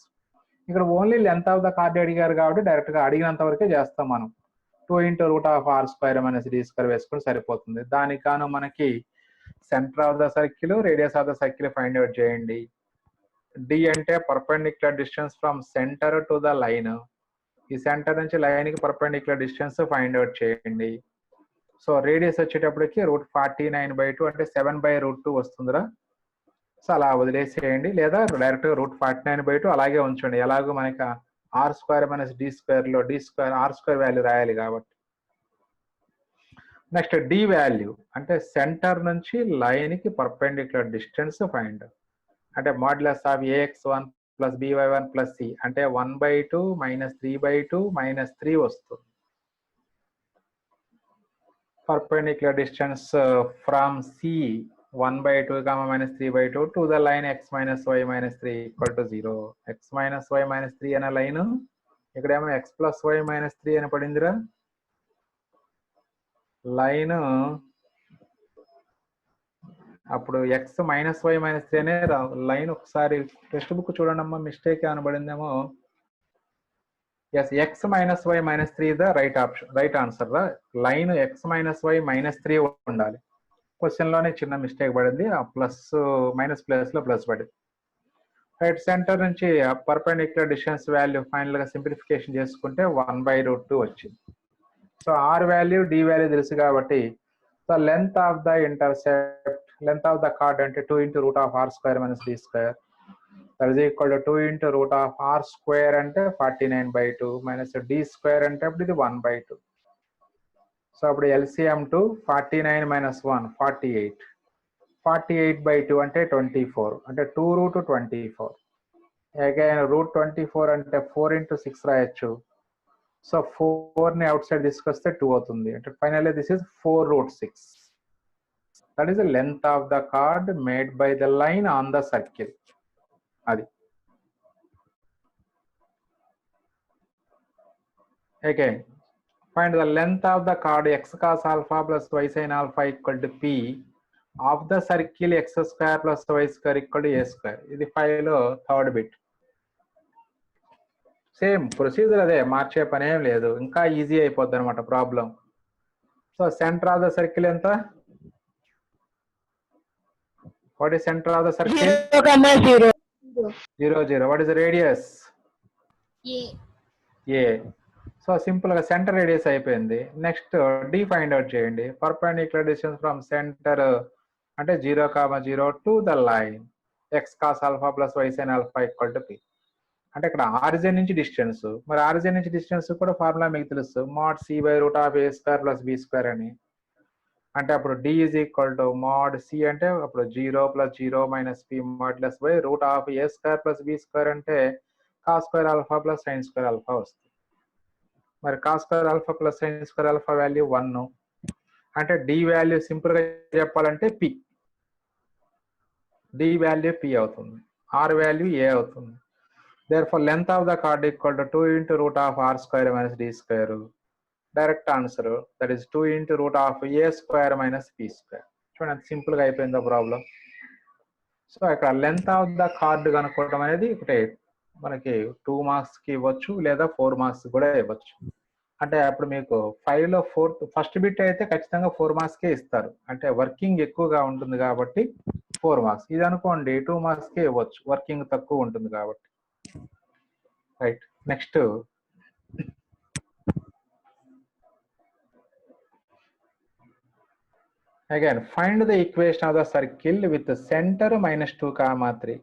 ఇక్కడ only length of the card అడిగారు కాబట్టి డైరెక్ట్ గా అడిగినంత వరకే చేస్తాం మనం. 2 into root of r square minus d square వేసుకుని సరిపోతుంది. దానికి గాను మనకి centre of the circle, radius of the circle find out చేయండి. d అంటే perpendicular distance from centre to the line. ఈ సెంటర్ నుంచి లైన్ కి పర్పెండిక్యులర్ డిస్టెన్స్ ఫైండ్ అవుట్ చేయండి. సో రేడియస్ వచ్చేటప్పటికి √49/2 అంటే 7/√2 వస్తుందిరా. సో అలా వదిలేసేయండి, లేదా డైరెక్ట్ గా √49/2 అలాగే ఉంచండి. ఎలాగో మనకి r square minus d square లో d square r square value రాయాలి కాబట్టి. నెక్స్ట్ d వాల్యూ అంటే సెంటర్ నుంచి లైన్ కి పర్పెండిక్యులర్ డిస్టెన్స్ ఫైండ్, అంటే modulus of ax1 plus by1 plus c అంటే 1/2 - 3/2 - 3 వస్తుంది. perpendicular distance from C 1/2 comma minus 3/2 to the line x minus y minus 3 equal to 0. X minus y minus 3 అనే లైన్ ఇక్కడేమో x plus y minus 3 అని పడిందిరా. లైన్ అప్పుడు x మైనస్ వై మైనస్ 3 అనే లైన్ ఒకసారి టెక్స్ట్ బుక్ చూడండి అమ్మా, మిస్టేక్ అనబడిందేమో. Yes, X minus Y minus 3 the right option, right answer రా. Line X minus Y minus 3 ఉండాలి. క్వశ్చన్ లోనే చిన్న మిస్టేక్ పడింది, ఆ ప్లస్ మైనస్ ప్లేస్ లో ప్లస్ పడింది. రైట్, సెంటర్ నుంచి పర్పెండిక్యులర్ డిస్టెన్స్ వాల్యూ ఫైనల్ గా సింప్లిఫికేషన్ చేసుకుంటే 1/√2 వచ్చింది. So R value D value తెలుసు కాబట్టి, so length of the intercept, length of the chord అంటే 2 into root of r square minus d square, that is equal to 2 into root of r square అంటే 49/2 minus d square అంటే అప్పుడు ఇది 1/2. సో అప్పుడు LCM 2 49 minus 1 48, 48/2 అంటే 24, అంటే 2 root 24. అగైన్ రూట్ 24 అంటే 4 into 6 రాయొచ్చు. సో 4 ని అవుట్ సైడ్ తీసుకొస్తే 2 అవుతుంది, అంటే finally this is 4√6. That is the length of the chord made by the line on the circle. Adi. Again, find the length of the chord x cos alpha plus y sin alpha equal to p of the circle x square plus y square equal to a square. This file third bit. Same procedure ade, మార్చే పని ఏం లేదు, ఇంకా ఈజీ అయిపోద్ది అన్నమాట problem. So centre of the circle ఎంత? What is center of the circle? 0, 0, 0. What is the radius? A. A. So simple గా సెంటర్ రేడియస్ అయిపోయింది. నెక్స్ట్ డి ఫైండ్ అవుట్ చేయండి. పర్పెండిక్యులర్ డిస్టెన్స్ ఫ్రమ్ సెంటర్ అంటే 0, 0 to the line X cos alpha plus why sign alpha equal to P. అంటే ఇక్కడ ఆరిజిన్ నుంచి డిస్టెన్స్, మరి ఆరిజిన్ నుంచి డిస్టెన్స్ కూడా ఫార్ములా మీకు తెలుసు, mod c/√a² plus b square అని. అంటే అప్పుడు d is equal to mod c అంటే అప్పుడు 0 + 0 - p modulus by √a² plus b square అంటే cos square alpha plus sin square alpha వస్తుంది. మరి cos square alpha plus sin square alpha value 1, అంటే d వాల్యూ సింపుల్ గా చెప్పాలంటే p, d వాల్యూ p అవుతుంది, r వాల్యూ a అవుతుంది. therefore length of the chord equal to 2 into root of r square minus d square. Direct answer, that is 2 into root of a square minus p square. చూడండి సింపుల్ గా అయిపోయింది ప్రాబ్లం. సో ఇక్కడ లెంత్ ఆఫ్ ద కార్డ్ కనుక్కోవడం అనేది ఒకటే, మనకి 2 మార్క్స్ కి ఇవ్వచ్చు లేదా 4 మార్క్స్ కూడా ఇవ్వచ్చు. అంటే అప్పుడు మీకు 5 లో ఫస్ట్ బిట్ అయితే ఖచ్చితంగా 4 మార్క్స్ కే ఇస్తారు, అంటే వర్కింగ్ ఎక్కువగా ఉంటుంది కాబట్టి 4 మార్క్స్. ఇది అనుకోండి 2 మార్క్స్ కే ఇవ్వచ్చు, వర్కింగ్ తక్కువ ఉంటుంది కాబట్టి. Right, next again find the equation of the circle with the center -2, 3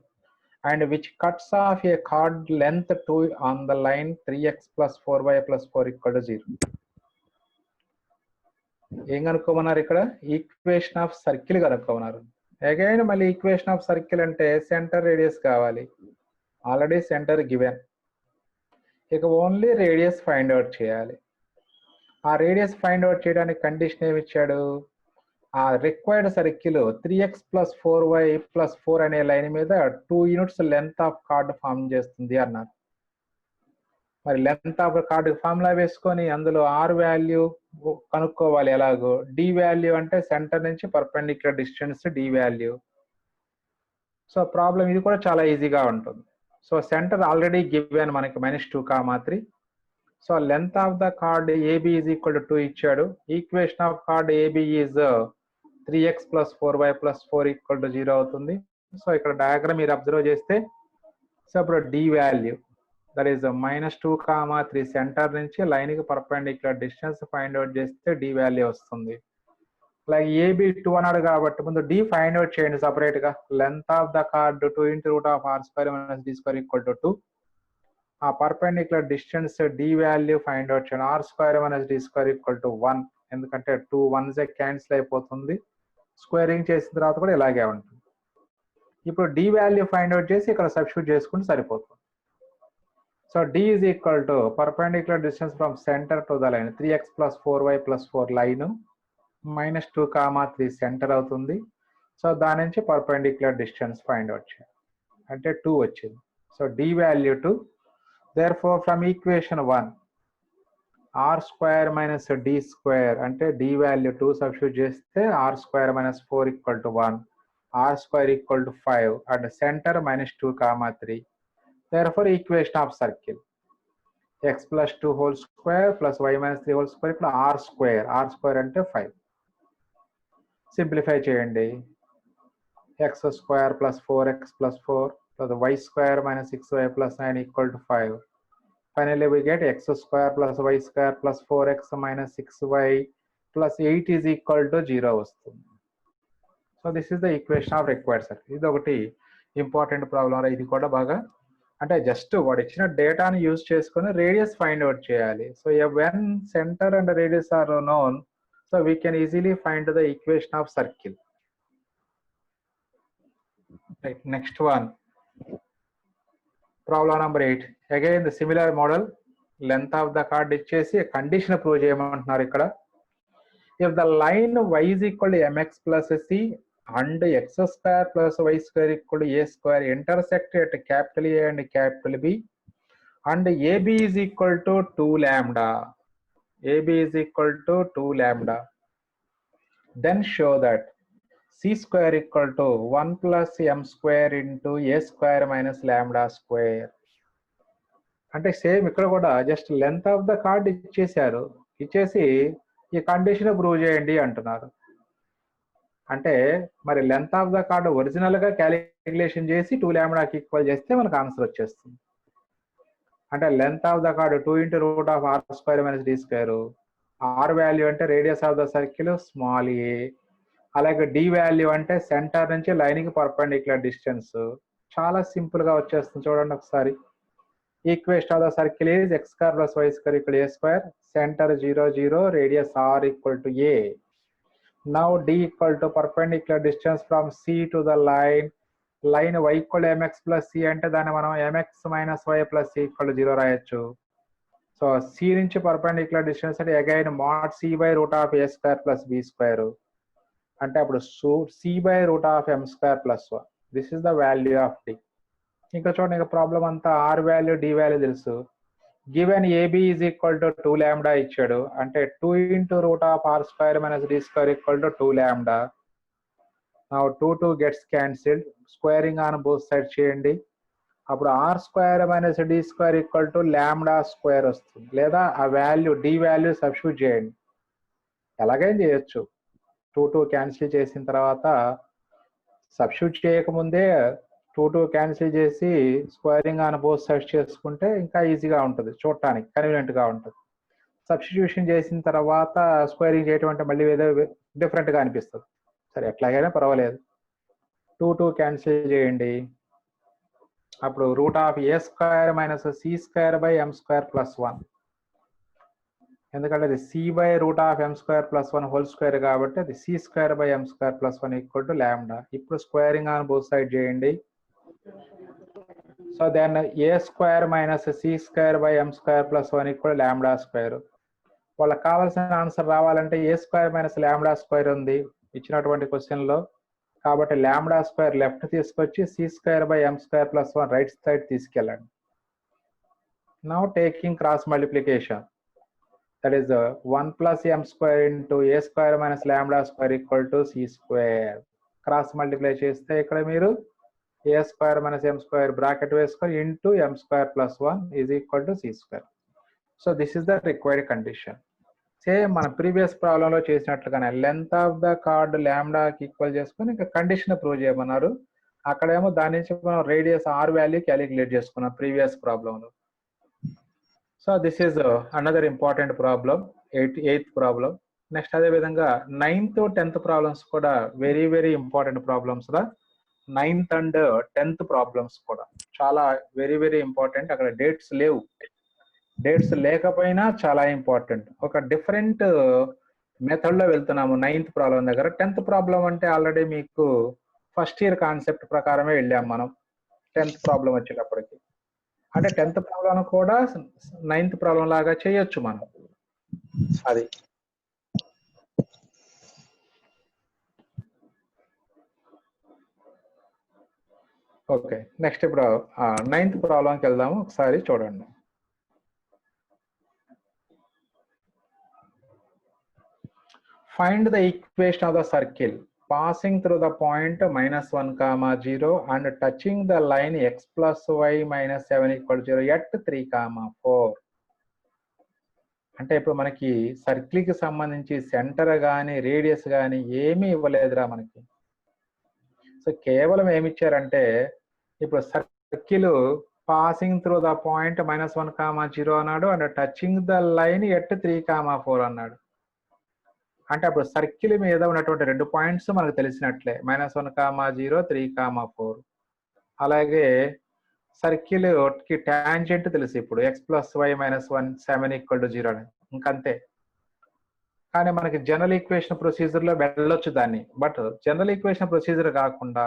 and which cuts off a chord length 2 on the line 3x plus 4y plus 4 equal to 0. ఏం కనుక్కోమన్నారు ఇక్కడ? ఈక్వేషన్ ఆఫ్ సర్కిల్ కనుక్కోమన్నారు. అగైన్ మళ్ళీ ఈక్వేషన్ ఆఫ్ సర్కిల్ అంటే సెంటర్ రేడియస్ కావాలి, ఆల్రెడీ సెంటర్ గివెన్, ఇక ఓన్లీ రేడియస్ ఫైండ్ అవుట్ చేయాలి. ఆ రేడియస్ ఫైండ్ అవుట్ చేయడానికి కండిషన్ ఏమి ఇచ్చాడు? ఆ required circle 3x plus 4y plus 4 అనే లైన్ మీద 2 units length of chord form చేస్తుంది అన్నారు. మరి లెంత్ ఆఫ్ కార్డ్ ఫార్ములా వేసుకొని అందులో r వాల్యూ కనుక్కోవాలి. ఎలాగో d వాల్యూ అంటే సెంటర్ నుంచి perpendicular distance d value. So problem ఇది కూడా చాలా ఈజీగా ఉంటుంది. సో సెంటర్ ఆల్రెడీ గివెన్ మనకి -2, 3. So length of the card AB is equal to 2 ఇచ్చాడు. Equation of card AB is 3x plus 4y plus 4 equal to 0 అవుతుంది. సో ఇక్కడ డయాగ్రామ్ మీరు అబ్జర్వ్ చేస్తే, సో ఇప్పుడు d value that is -2, 3 centre నుంచి లైన్ కి పర్పెండిక్యులర్ డిస్టెన్స్ ఫైండ్ అవుట్ చేస్తే d వాల్యూ వస్తుంది. అలాగే AB 2 అన్నాడు కాబట్టి ముందు d ఫైండ్ అవుట్ చేయండి సపరేట్ గా. Length of the card 2 into root of r square minus d square equal to 2. ఆ perpendicular distance d value find out చేయండి. r square minus d square equal to 1, ఎందుకంటే 2 1s క్యాన్సిల్ అయిపోతుంది, స్క్వేరింగ్ చేసిన తర్వాత కూడా ఇలాగే ఉంటుంది. ఇప్పుడు d వాల్యూ ఫైండ్ అవుట్ చేసి ఇక్కడ సబ్స్టిట్యూట్ చేసుకుంటే సరిపోతుంది. So d is equal to perpendicular distance from centre to the line 3x plus 4y plus 4 line -2, 3 centre అవుతుంది. సో దాని నుంచి పర్పెండిక్యులర్ డిస్టెన్స్ ఫైండ్ అవుట్ చేయాలి. అంటే 2 వచ్చింది. So d value 2. therefore from equation 1 r square minus d square అంటే d వాల్యూ 2 సబ్స్టిట్యూట్ చేస్తే r square minus 4 equal to 1, r square equal to 5 and center -2, 3. therefore equation of circle x plus 2 whole square plus y minus 3 whole square ఇప్పుడు r square అంటే 5. సింప్లిఫై చేయండి. x square plus 4x plus 4 plus y square minus 6y plus 9 equal to 5. Finally, we get x square plus y square plus 4x minus 6y plus 8 is equal to 0 వస్తుంది. So this is the equation of required circle. ఇది ఒకటి ఇంపార్టెంట్ ప్రాబ్లం. ఇది కూడా బాగా అంటే జస్ట్ వాడు ఇచ్చిన డేటాను యూజ్ చేసుకుని రేడియస్ ఫైండ్ అవుట్ చేయాలి. So when centre and radius are known, so we can easily find the equation of circle. Right, next one. Problem number 8. Again the similar model. Length of the chord ఇచ్చేసి కండిషన్ ప్రూవ్ చేయమంటున్నారు ఇక్కడ. If the line y is equal to mx plus c and x square plus y square equal to a square intersect at capital A and capital B and AB is equal to 2 lambda. AB is equal to 2 lambda. Then show that c square equal to 1 plus m square into a square minus lambda square. అంటే సేమ్ ఇక్కడ కూడా just length of the card ఇచ్చేసారు. ఇచ్చేసి ఈ కండిషన్ ప్రూవ్ చేయండి అంటున్నారు. అంటే మరి length of the card original గా క్యాలిక్యులేషన్ చేసి 2 లాంబ్డాకి ఈక్వల్ చేస్తే మనకు ఆన్సర్ వచ్చేస్తుంది. అంటే length of the card 2 into root of r square minus d square. r value అంటే radius of the circle small A. అలాగే డి వాల్యూ అంటే సెంటర్ నుంచి లైన్ కి పర్పెండిక్యులర్ డిస్టెన్స్. చాలా సింపుల్ గా వచ్చేస్తుంది. చూడండి ఒకసారి. Equation of the circle is x square plus y square equal to a square. Centre 0, 0, radius r equal to a. Now d equal to perpendicular distance from c to the line y equal to mx plus c అంటే దాన్ని మనం mx minus y plus c equal to 0 రాయొచ్చు. సో c నుంచి పర్పెండిక్యులర్ డిస్టెన్స్ అంటే again mod c by root of a square plus b square. అంటే అప్పుడు c by root of m square plus 1. This is the value of d. ఇంకా చూడండి, ఇంకా ప్రాబ్లం అంతా r వాల్యూ d వాల్యూ తెలుసు. Given ab is equal to 2 lambda ఇచ్చాడు. అంటే 2 into root of r square minus d square equal to 2 lambda. Now 2 gets cancelled. Squaring on both side చేయండి. అప్పుడు r square minus d square equal to lambda square వస్తుంది. లేదా ఆ వాల్యూ d వాల్యూ సబ్స్టిట్యూట్ చేయండి. ఎలాగైనా చేయొచ్చు. 2 క్యాన్సిల్ చేసిన తర్వాత సబ్స్టిట్యూట్ చేయకముందే 2 క్యాన్సిల్ చేసి స్క్వేరింగ్ ఆన్ బోత్ సైడ్స్ చేసుకుంటే ఇంకా ఈజీగా ఉంటుంది, చూడటానికి కన్వీనియంట్ గా ఉంటుంది. సబ్స్టిట్యూషన్ చేసిన తర్వాత స్క్వేరింగ్ చేయటం అంటే మళ్ళీ ఏదో డిఫరెంట్ గా అనిపిస్తుంది. సరే ఎట్లాగైనా పర్వాలేదు. 2 క్యాన్సిల్ చేయండి. అప్పుడు root of A square minus C square by M square plus 1. ఎందుకంటే అది C by root of M square plus 1 whole square కాబట్టి అది C square by M square plus 1 equal to lambda. ఇప్పుడు స్క్వేరింగ్ ఆన్ బోత్ సైడ్ చేయండి. So then A square minus C square by M square plus 1 equal lambda square. వాళ్ళకి కావాల్సిన ఆన్సర్ రావాలంటే A square minus lambda square ఉంది ఇచ్చినటువంటి క్వశ్చన్ లో. కాబట్టి లాంబ్డా స్క్వేర్ లెఫ్ట్ తీసుకొచ్చి C square by M square plus 1 right side తీసుకెళ్ళండి. Now taking cross multiplication, that is 1 plus m square into a square minus lambda square equal to c square. Cross multiply చేస్తే ఇక్కడ మీరు a square minus m square bracket వేసుకొని into m square plus 1 is equal to c square. So this is the required condition. Same మన ప్రీవియస్ ప్రాబ్లం లో చేసినట్లుగానే లెంత్ ఆఫ్ ద కార్డ్ లాంబ్డాకి ఈక్వల్ చేసుకొని ఇంకా కండిషన్ ప్రూవ్ చేయమన్నారు. అక్కడేమో దాని నుంచి మనం రేడియస్ r వాల్యూ క్యాలిక్యులేట్ చేసుకున్నాం ప్రీవియస్ ప్రాబ్లంలో. So this is another important problem, eighth problem. Next అదే విధంగా 9th 10th ప్రాబ్లమ్స్ కూడా వెరీ వెరీ ఇంపార్టెంట్ ప్రాబ్లమ్స్ రా. 9th and 10th ప్రాబ్లమ్స్ కూడా చాలా వెరీ వెరీ ఇంపార్టెంట్. అక్కడ డేట్స్ లేవు, డేట్స్ లేకపోయినా చాలా ఇంపార్టెంట్. ఒక డిఫరెంట్ మెథడ్ లో వెళ్తున్నాము 9th ప్రాబ్లం దగ్గర. 10th ప్రాబ్లం అంటే ఆల్రెడీ మీకు ఫస్ట్ ఇయర్ కాన్సెప్ట్ ప్రకారమే వెళ్ళాం మనం 10th ప్రాబ్లం వచ్చేటప్పటికి. అంటే 10th ప్రాబ్లం కూడా 9th ప్రాబ్లం లాగా చేయొచ్చు మనం. అది ఓకే, నెక్స్ట్ ఇప్పుడు 9th ప్రాబ్లంకి వెళ్దాము, ఒకసారి చూడండి. Find the equation of the circle passing through the point -1, 0 and touching the line x plus y minus 7 equal to 0 at 3, 4. అంటే ఇప్పుడు మనకి సర్కిల్ కి సంబంధించి సెంటర్ కానీ రేడియస్ కానీ ఏమీ ఇవ్వలేదురా మనకి. సో కేవలం ఏమి ఇచ్చారంటే ఇప్పుడు circle passing through the point -1, 0 అన్నాడు and touching the line at 3, 4 అన్నాడు. అంటే అప్పుడు సర్కిల్ మీద ఉన్నటువంటి 2 పాయింట్స్ మనకు తెలిసినట్లే, -1, 0, 3, 4. అలాగే సర్కిల్ కి టాంజెంట్ తెలుసు ఇప్పుడు, x plus y minus 1, 7 equal to 0 అని, ఇంకంతే. కానీ మనకి జనరల్ ఈక్వేషన్ ప్రొసీజర్ లో వెళ్ళొచ్చు దాన్ని, బట్ జనరల్ ఈక్వేషన్ ప్రొసీజర్ కాకుండా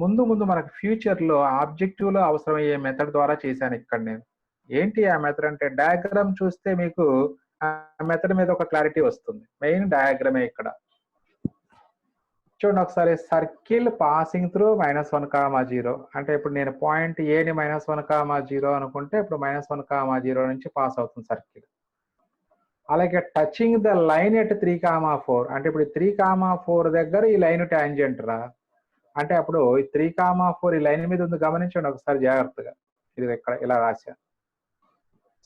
ముందు మనకు ఫ్యూచర్ లో ఆబ్జెక్టివ్ లో అవసరమయ్యే మెథడ్ ద్వారా చేశాను ఇక్కడ నేను. ఏంటి ఆ మెథడ్ అంటే, డయాగ్రామ్ చూస్తే మీకు ఆ మెథడ్ మీద ఒక క్లారిటీ వస్తుంది. మెయిన్ డయాగ్రామే ఇక్కడ చూడండి ఒకసారి. సర్కిల్ పాసింగ్ త్రూ -1, 0 అంటే ఇప్పుడు నేను పాయింట్ ఏని -1, 0 అనుకుంటే ఇప్పుడు -1, 0 నుంచి పాస్ అవుతుంది సర్కిల్. అలాగే టచింగ్ ద లైన్ ఎట్ 3, 4 అంటే ఇప్పుడు 3, 4 దగ్గర ఈ లైన్ టాంజెంట్ రా అంటే అప్పుడు 3, 4 ఈ లైన్ మీద ఉంది, గమనించండి ఒకసారి జాగ్రత్తగా. ఇది ఇక్కడ ఇలా రాశాను,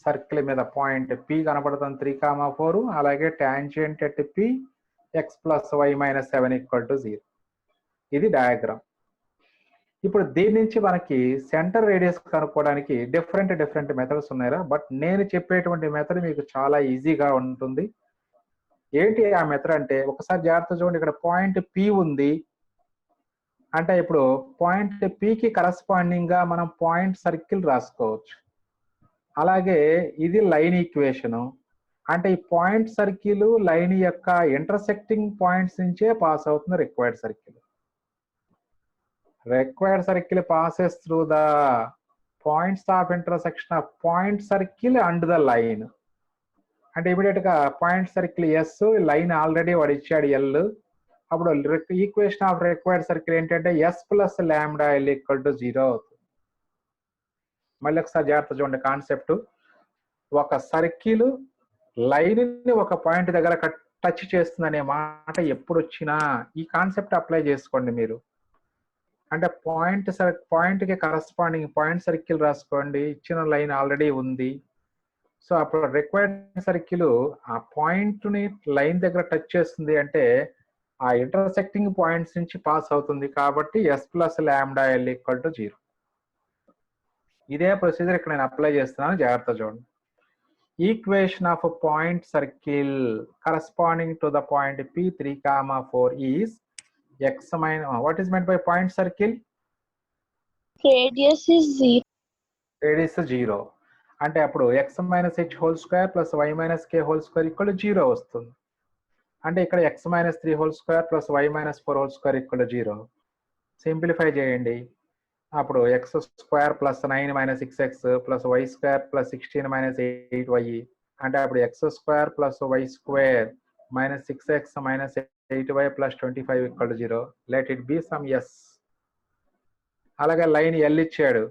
సర్కిల్ మీద పాయింట్ P కనపడుతుంది 3, 4, అలాగే tangent at P x plus y minus 7 equal to 0. ఇది డయాగ్రామ్. ఇప్పుడు దీని నుంచి మనకి సెంటర్ రేడియస్ కనుక్కోవడానికి డిఫరెంట్ మెథడ్స్ ఉన్నాయా, బట్ నేను చెప్పేటువంటి మెథడ్ మీకు చాలా ఈజీగా ఉంటుంది. ఏంటి ఆ మెథడ్ అంటే ఒకసారి జాగ్రత్త చూడండి. ఇక్కడ పాయింట్ P ఉంది అంటే ఇప్పుడు పాయింట్ P కి కరస్పాండింగ్ గా మనం పాయింట్ సర్కిల్ రాసుకోవచ్చు. అలాగే ఇది లైన్ ఈక్వేషన్ అంటే ఈ పాయింట్ సర్కిల్ లైన్ యొక్క ఇంటర్సెక్టింగ్ పాయింట్స్ నుంచే పాస్ అవుతుంది required circle. Required circle passes through the points of intersection of point circle and the line. అంటే ఇమీడియట్ గా point circle S, line already వాడు ఇచ్చాడు ఎల్. అప్పుడు ఈక్వేషన్ ఆఫ్ రిక్వైర్డ్ సర్కిల్ ఏంటంటే S plus lambda L equal to 0 అవుతుంది. మళ్ళీ ఒకసారి జాగ్రత్త చూడండి కాన్సెప్ట్. ఒక సర్కిల్ లైన్ ని ఒక పాయింట్ దగ్గర టచ్ చేస్తుందనే మాట ఎప్పుడు వచ్చినా ఈ కాన్సెప్ట్ అప్లై చేసుకోండి మీరు. అంటే పాయింట్ కి కరస్పాండింగ్ పాయింట్ సర్కిల్ రాసుకోండి, ఇచ్చిన లైన్ ఆల్రెడీ ఉంది. సో అప్పుడు రిక్వైర్డ్ సర్కిల్ ఆ పాయింట్ ని లైన్ దగ్గర టచ్ చేస్తుంది అంటే ఆ ఇంటర్సెక్టింగ్ పాయింట్స్ నుంచి పాస్ అవుతుంది కాబట్టి S plus lambda L equal to 0. ఇదే ప్రొసీజర్ ఇక్కడ నేను అప్లై చేస్తున్నాను, జాగ్రత్త చూడండి. Equation of a point circle corresponding to the point P 3, 4 is x minus, what is meant by point circle? Radius is 0. Radius is 0. అంటే అప్పుడు x minus h whole square plus y minus k whole square equal to 0 వస్తుంది. అంటే ఇక్కడ x minus 3 whole square plus y minus 4 whole square equal to 0. Simplify చేయండి. అప్పుడు x square plus 9 minus 6x plus y square plus 16 minus 8y అంటే అప్పుడు x square plus y square minus 6x minus 8y plus 25 equal to 0. Let it be some s. అలాగే లైన్ L ఇచ్చాడు,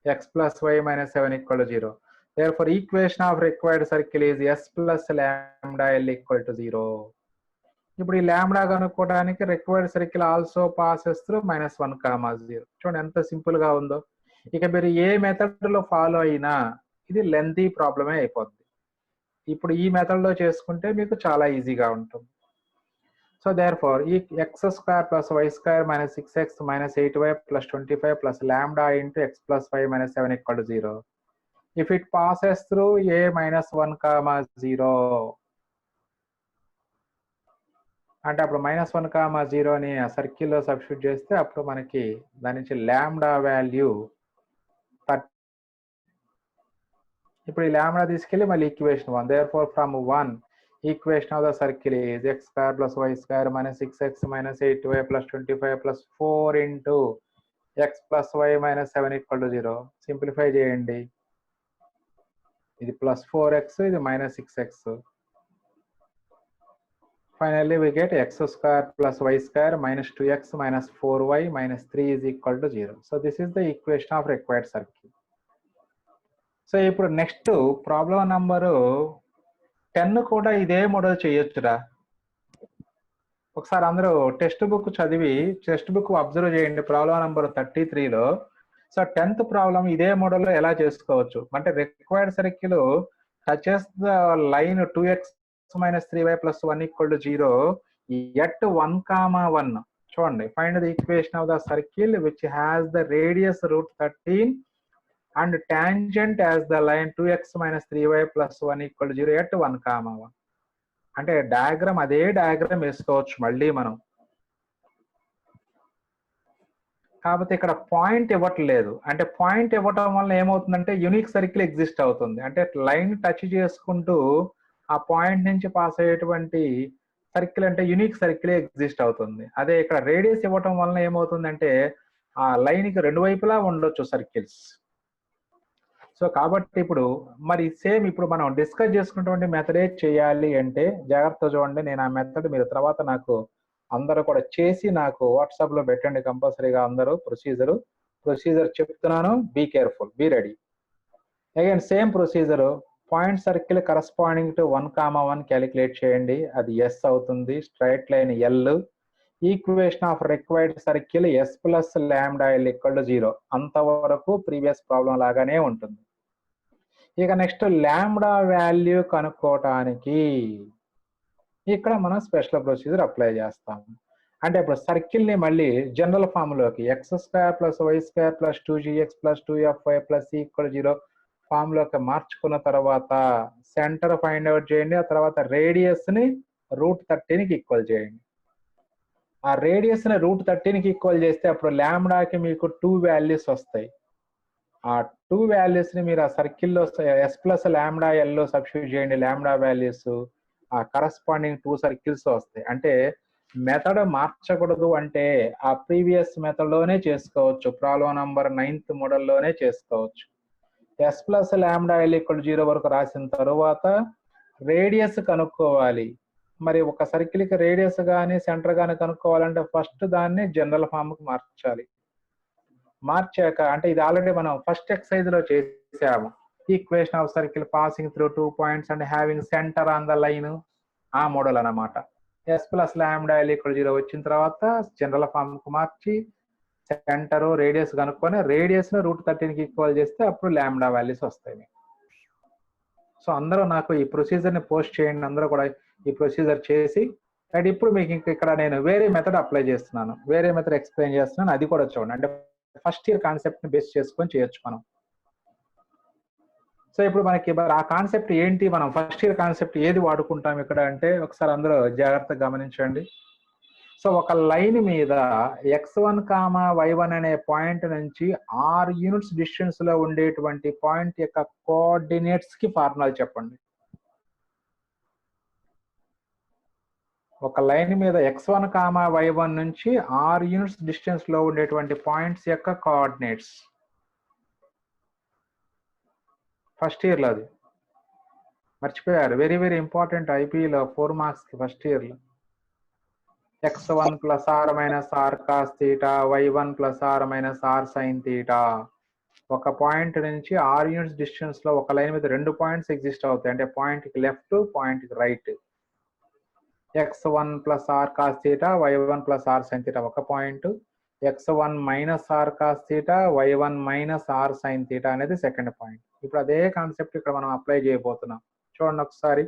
x plus y minus 7 equal to 0. Therefore equation of required circle is s plus lambda L equal to 0. ఇప్పుడు ఈ లాంబ్డా కనుక్కోవడానికి required circle also passes through -1, 0. చూడండి ఎంత సింపుల్ గా ఉందో. ఇక మీరు ఏ మెథడ్ లో ఫాలో అయినా ఇది లెంతీ ప్రాబ్లమే అయిపోద్ది. ఇప్పుడు ఈ మెథడ్ లో చేసుకుంటే మీకు చాలా ఈజీగా ఉంటుంది. సో దేర్ ఫార్ ఈ x square plus y square minus 6x minus 8y plus 25 plus lambda into x plus y minus 7 equal to 0. If it passes through a -1, 0 అంటే అప్పుడు -1, 0 అని ఆ సర్కిల్లో సబ్స్టిట్యూట్ చేస్తే అప్పుడు మనకి దాని నుంచి లాంబ్డా వాల్యూ 30. ఇప్పుడు ఈ లాంబ్డా తీసుకెళ్ళి మళ్ళీ equation 1. Therefore from 1 equation of the circle is x square plus y square minus 6x minus 8y plus 25 plus 4 into x plus y minus 7 equal to 0. Simplify చేయండి. ఇది +4x, ఇది -6x. Finally, we get x square plus y square minus 2x minus 4y minus 3 is equal to 0. So this is the equation of required circuit. So ఇప్పుడు నెక్స్ట్ ప్రాబ్లం నంబరు 10 కూడా ఇదే మోడల్ చేయొచ్చురా. ఒకసారి అందరూ టెక్స్ట్ బుక్ చదివి టెక్స్ట్ బుక్ అబ్జర్వ్ చేయండి. ప్రాబ్లం నంబర్ 33లో సో 10th ప్రాబ్లం ఇదే మోడల్లో ఎలా చేసుకోవచ్చు అంటే required circle touches the line 2x minus 3y plus 1 equal to 0 at 1 comma 1. చూడండి, find the equation of the circle which has the radius root 13 and tangent as the line 2x minus 3y plus 1 equal to 0 at 1 comma 1. అంటే డయాగ్రామ్ అదే డయాగ్రామ్ వేసుకోవచ్చు మళ్ళీ మనం. కాకపోతే ఇక్కడ పాయింట్ ఇవ్వట్లేదు. అంటే పాయింట్ ఇవ్వటం వల్ల ఏమవుతుందంటే యూనిక్ సర్కిల్ ఎగ్జిస్ట్ అవుతుంది. అంటే లైన్ టచ్ చేసుకుంటూ ఆ పాయింట్ నుంచి పాస్ అయ్యేటువంటి సర్కిల్ అంటే యూనిక్ సర్కిల్ ఎగ్జిస్ట్ అవుతుంది. అదే ఇక్కడ రేడియస్ ఇవ్వటం వలన ఏమవుతుందంటే ఆ లైన్ కి రెండు వైపులా ఉండొచ్చు సర్కిల్స్. సో కాబట్టి ఇప్పుడు మరి సేమ్ ఇప్పుడు మనం డిస్కస్ చేసుకున్నటువంటి మెథడ్ చేయాలి అంటే జాగ్రత్త చూడండి. నేను ఆ మెథడ్ మీరు తర్వాత నాకు అందరూ కూడా చేసి నాకు వాట్సాప్ లో పెట్టండి కంపల్సరీగా. అందరూ ప్రొసీజర్ చెప్తున్నాను. Be careful, be ready. Again same procedure. Point circle corresponding to 1 comma 1 calculate చేయండి. అది ఎస్ అవుతుంది. Straight line L. Equation of required circle S plus lambda L equal to 0. అంతవరకు ప్రీవియస్ ప్రాబ్లం లాగానే ఉంటుంది. ఇక నెక్స్ట్ లాంబ్డా వాల్యూ కనుక్కోవటానికి ఇక్కడ మనం స్పెషల్ ప్రొసీజర్ అప్లై చేస్తాము. అంటే ఇప్పుడు సర్కిల్ ని మళ్ళీ జనరల్ ఫామ్ లోకి X square plus Y square plus 2gx plus 2fy plus c equal 0 form లోకి మార్చుకున్న తర్వాత సెంటర్ ఫైండ్ అవుట్ చేయండి. ఆ తర్వాత రేడియస్ ని √13కి ఈక్వల్ చేయండి. ఆ రేడియస్ ని √13కి ఈక్వల్ చేస్తే అప్పుడు లాంబ్డాకి మీకు 2 వాల్యూస్ వస్తాయి. ఆ 2 వాల్యూస్ ని మీరు ఆ సర్కిల్లో ఎస్ ప్లస్ లాంబ్డా ఎల్ లో సబ్స్టిట్యూట్ చేయండి. లాంబ్డా వాల్యూస్ ఆ కరస్పాండింగ్ 2 సర్కిల్స్ వస్తాయి. అంటే మెథడ్ మార్చకూడదు అంటే ఆ ప్రీవియస్ మెథడ్ లోనే చేసుకోవచ్చు. ప్రాబ్లం నంబర్ 9th మోడల్లోనే చేసుకోవచ్చు. S plus lambda L equal 0 వరకు రాసిన తరువాత రేడియస్ కనుక్కోవాలి. మరి ఒక సర్కిల్ కి రేడియస్ కానీ సెంటర్ కానీ కనుక్కోవాలంటే ఫస్ట్ దాన్ని జనరల్ ఫామ్ కి మార్చాలి. మార్చాక అంటే ఇది ఆల్రెడీ మనం ఫస్ట్ ఎక్సర్సైజ్ లో చేసాము. Equation of circle passing through 2 points and having centre on the line, ఆ మోడల్ అన్నమాట. S plus lambda L equal 0 వచ్చిన తర్వాత జనరల్ ఫామ్ కు మార్చి సెంటర్ రేడియస్ కనుక్కొని రేడియస్ ను √13కి ఈక్వల్ చేస్తే అప్పుడు లాంబ్డా వాల్యూస్ వస్తాయి. సో అందరూ నాకు ఈ ప్రొసీజర్ ని పోస్ట్ చేయండి. అందరూ కూడా ఈ ప్రొసీజర్ చేసి అండ్ ఇప్పుడు మీకు ఇక్కడ నేను వేరే మెథడ్ అప్లై చేస్తున్నాను. వేరే మెథడ్ ఎక్స్ప్లెయిన్ చేస్తున్నాను. అది కూడా చూడండి. అంటే ఫస్ట్ ఇయర్ కాన్సెప్ట్ ని బేస్ చేసుకొని చేయొచ్చు మనం. సో ఇప్పుడు మనకి ఆ కాన్సెప్ట్ ఏంటి, మనం ఫస్ట్ ఇయర్ కాన్సెప్ట్ ఏది వాడుకుంటాం ఇక్కడ అంటే ఒకసారి అందరూ జాగ్రత్తగా గమనించండి. సో ఒక లైన్ మీద x1, y1 అనే పాయింట్ నుంచి 6 యూనిట్స్ డిస్టెన్స్ లో ఉండేటువంటి పాయింట్ యొక్క కోఆర్డినేట్స్ కి ఫార్ములా చెప్పండి. ఒక లైన్ మీద x1, y1 నుంచి 6 యూనిట్స్ డిస్టెన్స్ లో ఉండేటువంటి పాయింట్స్ యొక్క కోఆర్డినేట్స్. ఫస్ట్ ఇయర్ లో అది మర్చిపోయారు. Very very important. ఐపీలో 4 మార్క్స్ కి ఫస్ట్ ఇయర్ లో x1 plus r minus r cos theta, y1 plus r minus r sine theta. ఒక పాయింట్ నుంచి 6 యూనిట్స్ డిస్టెన్స్ లో ఒక లైన్ మీద 2 పాయింట్స్ ఎగ్జిస్ట్ అవుతాయి. అంటే పాయింట్ కి లెఫ్ట్, పాయింట్ కి right. x1 plus r cos theta, y1 plus r sine theta ఒక point. x1 minus r cos theta, y1 minus r sine theta అనేది సెకండ్ పాయింట్. ఇప్పుడు అదే కాన్సెప్ట్ ఇక్కడ మనం అప్లై చేయబోతున్నాం. చూడండి ఒకసారి.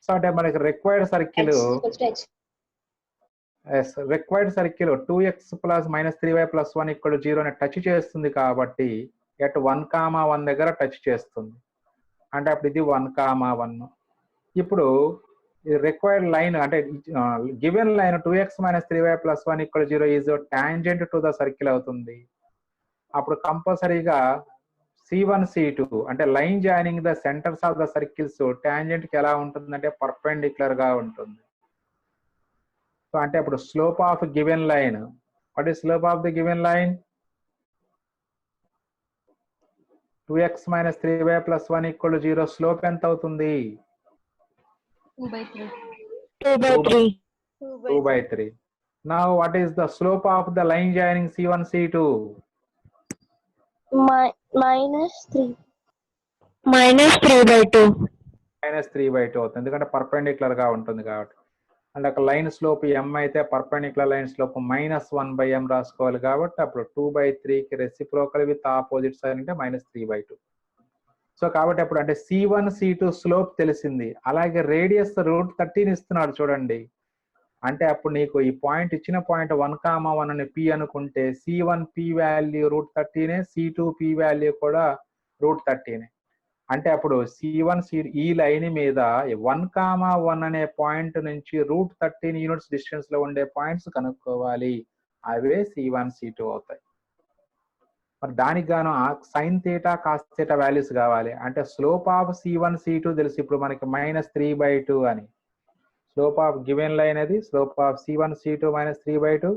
సో అంటే మనకి required circle required circle 2x plus minus 3y plus 1 equal 0 అని టచ్ చేస్తుంది కాబట్టి ఎట్ 1, 1 దగ్గర టచ్ చేస్తుంది. అంటే అప్పుడు ఇది 1, 1. ఇప్పుడు రిక్వైర్డ్ లైన్ అంటే given line 2x minus 3y plus 1 equal 0 is tangent to the circle అవుతుంది. అప్పుడు కంపల్సరీగా C1, C2 అంటే line joining the centres of the circles tangent కి ఎలా ఉంటుందంటే పర్పెండిక్యులర్ గా ఉంటుంది. సో అంటే ఇప్పుడు slope of given line, what is slope of the given line? 2x minus 3y plus 1 equal 0. Slope ఎంత అవుతుంది? 2/3. 2 by 3. 2 by 3. Now what is the slope of the line joining C1 C2? Minus 3. Minus 3 by 2. Minus 3 by 2 అవుతుంది ఎందుకంటే పర్పెండిక్యులర్ గా ఉంటుంది కాబట్టి. అంటే ఒక లైన్ స్లోప్ m అయితే పర్పెండిక్యులర్ లైన్ స్లోప్ -1/m రాసుకోవాలి కాబట్టి అప్పుడు 2/3 కి రెసిప్రోకల్ విత్ ఆపోజిట్ సైడ్ అంటే -3/2. సో కాబట్టి అప్పుడు అంటే C1 C2 స్లోప్ తెలిసింది. అలాగే రేడియస్ √13 ఇస్తున్నాడు చూడండి. అంటే అప్పుడు నీకు ఈ పాయింట్ ఇచ్చిన పాయింట్ 1,1 అని P అనుకుంటే C1 P value √13, C2 P value కూడా √13. అంటే అప్పుడు C1 ఈ లైన్ మీద 1,1 అనే పాయింట్ నుంచి √13 యూనిట్స్ డిస్టెన్స్ లో ఉండే పాయింట్స్ కనుక్కోవాలి. అవే C1 C2 అవుతాయి. మరి దానికి గాను sign theta cos theta values కావాలి. అంటే స్లోప్ ఆఫ్ C1 C2 తెలుసు ఇప్పుడు మనకి -3/2 అని. స్లోప్ ఆఫ్ గివెన్ లైన్ అది స్లోప్ ఆఫ్ C1 C2 -3/2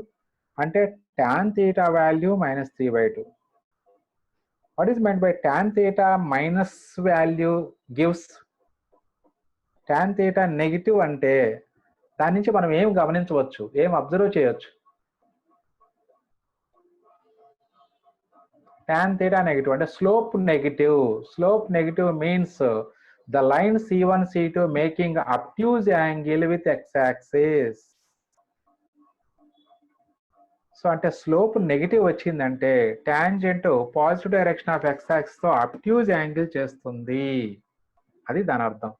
అంటే tan theta value -3/2. What is meant by tan theta minus value gives tan theta negative అంటే దాని నుంచి మనం ఏం గమనించవచ్చు, ఏం అబ్జర్వ్ చేయొచ్చు? tan theta నెగిటివ్ అంటే slope negative. Slope negative means the line C1 C2 making అబ్ట్యూజ్ angle with x axis. So అంటే స్లోప్ నెగిటివ్ వచ్చిందంటే tangent positive direction of x axis తో అబ్ట్యూజ్ యాంగిల్ చేస్తుంది, అది దాని అర్థం.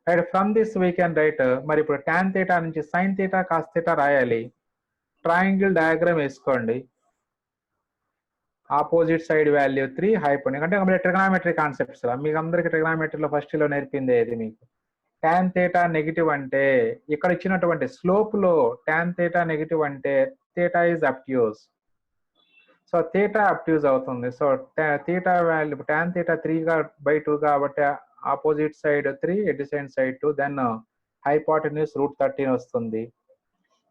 Right, from this we can write. మరి ఇప్పుడు tan థీటా నుంచి sin థీటా cos థీటా రాయాలి. ట్రయాంగిల్ డయాగ్రామ్ వేసుకోండి. ఆపోజిట్ సైడ్ వాల్యూ 3, హైపోటెన్యూస్ అంటే ట్రిగనామెట్రీ కాన్సెప్ట్స్ మీకు అందరికి ట్రిగనామెట్రీలో ఫస్ట్ లో నేర్పిందే ఇది మీకు. tan థీటా నెగిటివ్ అంటే ఇక్కడ ఇచ్చినటువంటి స్లోప్ లో tan థీటా నెగిటివ్ అంటే theta is obtuse. So theta obtuse అవుతుంది. So theta value tan theta 3/2 కాబట్టి opposite side 3, adjacent side 2, then hypotenuse √13 వస్తుంది.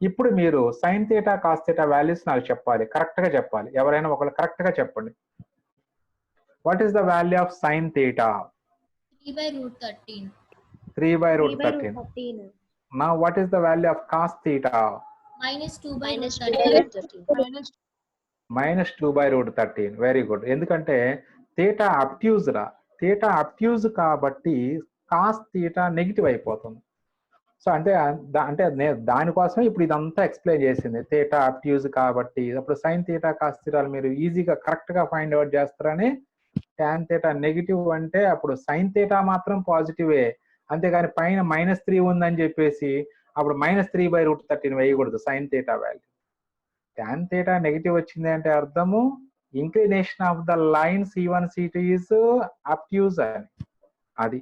ఇప్పుడు మీరు sine theta cos theta values నాకు చెప్పాలి, కరెక్ట్ గా చెప్పాలి. ఎవరైనా ఒకళ్ళు కరెక్ట్ గా చెప్పండి. What is the value of sine theta? 3/√13. 3/√13. Now what is the value of cos theta? -2/√13. -2/√13. Very good. ఎందుకంటే థీటా అబ్ట్యూజ్ రా, థీటా అబ్ట్యూజ్ కాబట్టి కాస్ థీటా నెగిటివ్ అయిపోతుంది. సో అంటే దానికోసం ఇప్పుడు ఇదంతా ఎక్స్ప్లెయిన్ చేసింది. థీటా అబ్ట్యూజ్ కాబట్టి అప్పుడు సైన్ థీటా కాస్ థీటాలు మీరు ఈజీగా కరెక్ట్ గా ఫైండ్ అవుట్ చేస్తారని. tan థీటా నెగిటివ్ అంటే అప్పుడు సైన్ థీటా మాత్రం పాజిటివే, అంతేగాని పైన -3 ఉందని చెప్పేసి అప్పుడు -3/√13 వేయకూడదు sine theta value. tan theta negative వచ్చింది అంటే అర్థము inclination of the line C1 C2 is అబ్ట్యూజ్ అని, అది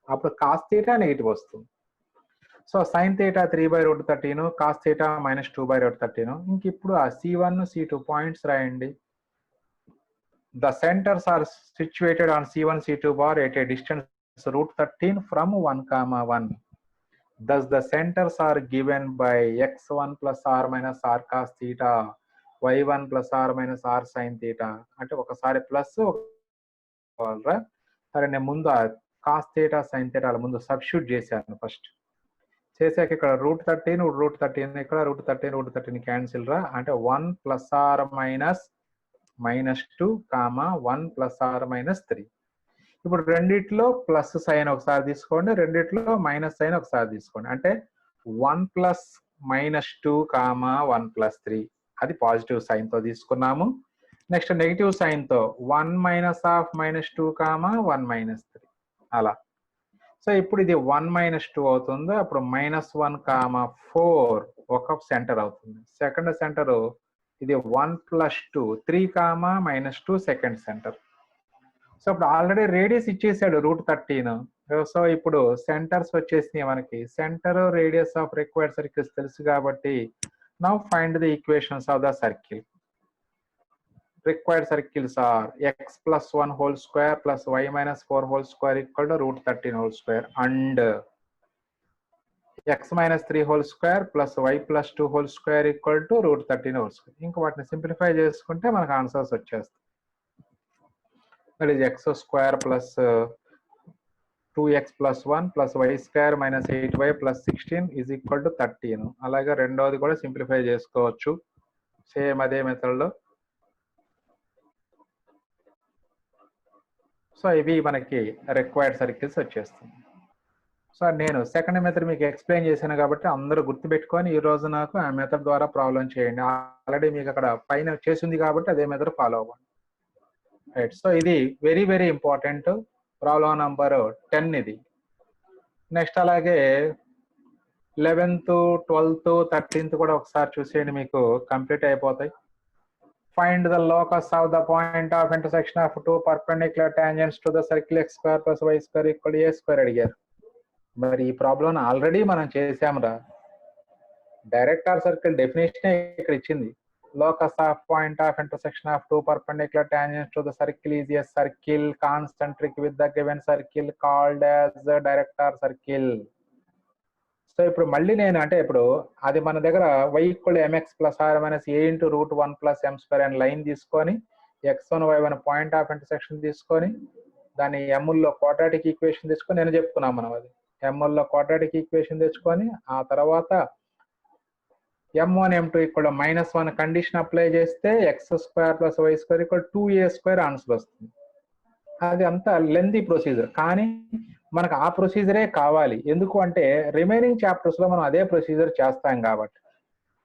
అప్పుడు కాస్ థీటా నెగిటివ్ వస్తుంది. So sine theta 3/√13, cos theta -2/√13. ఇంక ఇప్పుడు ఆ C1 C2 పాయింట్స్ రాయండి. The centers are situated on C1 C2 bar at a distance √13 from 1,1. Thus the centers are given by x1 plus r minus r cos theta, y1 plus r minus r sin theta. అంటే ఒకసారి ప్లస్ సరే నేను ముందు కాస్ థీటా సైన్ థీటా ముందు సబ్స్టిట్యూట్ చేశాను. ఫస్ట్ చేసాక ఇక్కడ √13 ఇక్కడ √13 క్యాన్సిల్ రా, అంటే 1 plus r minus -2, 1 plus r minus 3. ఇప్పుడు రెండిట్లో ప్లస్ సైన్ ఒకసారి తీసుకోండి, రెండిట్లో మైనస్ సైన్ ఒకసారి తీసుకోండి. అంటే 1 plus -2, 1 plus 3 అది పాజిటివ్ సైన్ తో తీసుకున్నాము. నెక్స్ట్ నెగిటివ్ సైన్ తో 1 minus of -2, 1 minus 3 అలా. సో ఇప్పుడు ఇది 1 - 2 అవుతుంది. అప్పుడు -1, 4 ఒక సెంటర్ అవుతుంది. సెకండ్ సెంటర్ ఇది 1 plus 2, 3, -2 సెకండ్ సెంటర్. సో ఇప్పుడు ఆల్రెడీ రేడియస్ ఇచ్చేసాడు √13. సో ఇప్పుడు సెంటర్స్ వచ్చేసినాయి మనకి. Centre radius of required circles తెలుసు కాబట్టి now find the equations of the circle. required circles are x plus 1 whole square plus y minus 4 whole square equal to √13 whole square and x minus 3 whole square plus y plus 2 whole square equal to √13 whole square. ఇంకా వాటిని సింప్లిఫై చేసుకుంటే మనకు ఆన్సర్స్ వచ్చేస్తాయి. That is x square plus 2x plus 1 plus y square minus 8y plus 16 is equal to 13. అలాగే రెండోది కూడా సింప్లిఫై చేసుకోవచ్చు సేమ్ అదే మెథడ్ లో. సో ఇవి మనకి రిక్వైర్డ్ సర్కిల్స్ వచ్చేస్తుంది. సో నేను సెకండ్ మెథడ్ మీకు ఎక్స్ప్లెయిన్ చేశాను కాబట్టి అందరూ గుర్తుపెట్టుకొని ఈ రోజు నాకు ఆ మెథడ్ ద్వారా ప్రాబ్లం చేయండి. ఆల్రెడీ మీకు అక్కడ పైన చేసింది కాబట్టి అదే మెథడ్ ఫాలో అవ్వండి. రైట్. సో ఇది very very important problem number 10 ఇది. నెక్స్ట్ అలాగే 11th 12th 13th కూడా ఒకసారి చూసేయండి, మీకు కంప్లీట్ అయిపోతాయి. Find the locus of the point of intersection of two perpendicular tangents to the circle x square plus y square equal to a square అడిగారు. మరి ఈ ప్రాబ్లం ఆల్రెడీ మనం చేసాంరా. డైరెక్టర్ సర్కిల్ డెఫినేషన్ ఇక్కడ ఇచ్చింది. Locus of point of intersection of two perpendicular tangents to the circle is a circle concentric with the given circle called as the director circle. So ఇప్పుడు మళ్ళీ నేను అంటే ఇప్పుడు అది మన దగ్గర y equal to mx plus r minus a into root 1 plus m square అని లైన్ తీసుకొని x1 y1 point of intersection తీసుకొని దాన్ని m లో క్వాడ్రాటిక్ ఈక్వేషన్ తీసుకొని నేను చెప్పుకున్నాం మనం. అది m లో క్వాడ్రాటిక్ ఈక్వేషన్ తెచ్చుకొని ఆ తర్వాత m1 m2 equal -1 condition apply చేస్తే x² plus y² equal 2a² answer వస్తుంది. అది అంత లెంతీ ప్రొసీజర్, కానీ మనకు ఆ ప్రొసీజరే కావాలి. ఎందుకు అంటే రిమైనింగ్ చాప్టర్స్ లో మనం అదే ప్రొసీజర్ చేస్తాం కాబట్టి.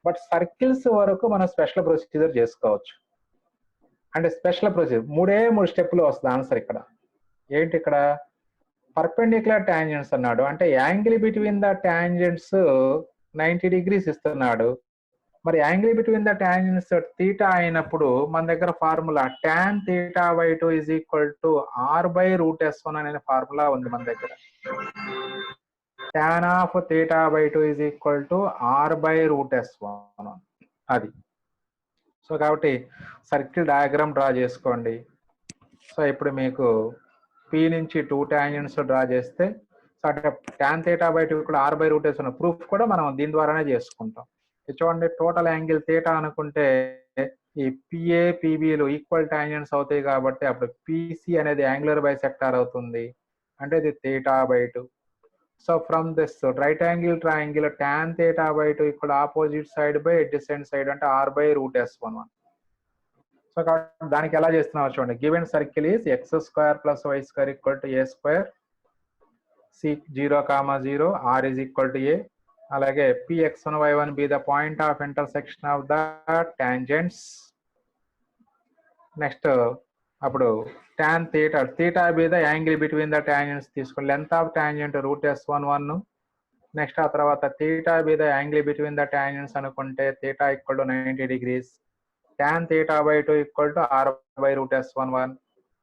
బట్ సర్కిల్స్ వరకు మనం స్పెషల్ ప్రొసీజర్ చేసుకోవచ్చు. అంటే స్పెషల్ ప్రొసీజర్ 3 స్టెప్లు వస్తుంది ఆన్సర్. ఇక్కడ ఏంటి, ఇక్కడ పర్పెండిక్యులర్ టాంజెంట్స్ అన్నాడు అంటే angle between the tangents 90 degrees ఇస్తున్నాడు. మరి angle between the tangents theta అయినప్పుడు మన దగ్గర formula tan θ/2 is equal to r/√s1 అనే ఫార్ములా ఉంది మన దగ్గర. tan of θ/2 is equal to r/√s1 అది. సో కాబట్టి సర్కిల్ డయాగ్రామ్ డ్రా చేసుకోండి. సో ఇప్పుడు మీకు P నుంచి 2 టాంజెంట్స్ డ్రా చేస్తే అంటే tan θ/2 కూడా r/√s1 ప్రూఫ్ కూడా మనం దీని ద్వారానే చేసుకుంటాం. చూడండి, టోటల్ యాంగిల్ థీటా అనుకుంటే ఈ పిఏ పిబిలు ఈక్వల్ టాంజెంట్స్ అవుతాయి కాబట్టి అప్పుడు పిసి అనేది యాంగులర్ బైసెక్టార్ అవుతుంది, అంటే ఇది θ/2. So from this right angle triangle tan θ/2 equal opposite side by adjacent side అంటే r/√s1. సో దానికి ఎలా చేస్తున్నావు చూడండి. Given circle is x² plus y² equal to a², C 0, 0, r is equal to a. అలాగే px1 y1 be the point of intersection of the tangents. Next అప్పుడు tan theta be the angle between the tangents తీసుకుని length of tangent √s11. Next ఆ తర్వాత theta be the angle between the tangents అనుకుంటే theta equal to 90 degrees. tan θ/2 equal to r/√s11.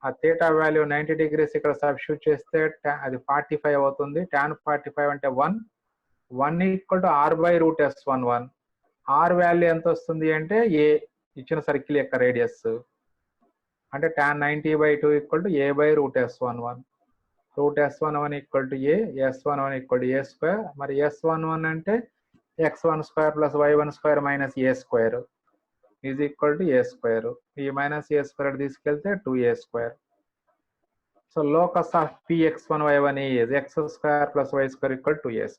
ఆ థీటా వాల్యూ 90 degrees ఇక్కడ సబ్స్టిట్యూట్ చేస్తే అది 45 అవుతుంది. tan 45 అంటే 1 equal to r/√s11. r value ఎంత వస్తుంది అంటే a ఇచ్చిన సర్కిల్ యొక్క రేడియస్ అంటే tan 90/2 equal to a/√s11. √s11 equal to a, s11 equal to a². మరి s11 అంటే x1² plus y1² minus a² is equal to a². ఈ మైనస్ a² తీసుకెళ్తే 2a². So locus of px1 y1 is x² plus y² equal to a².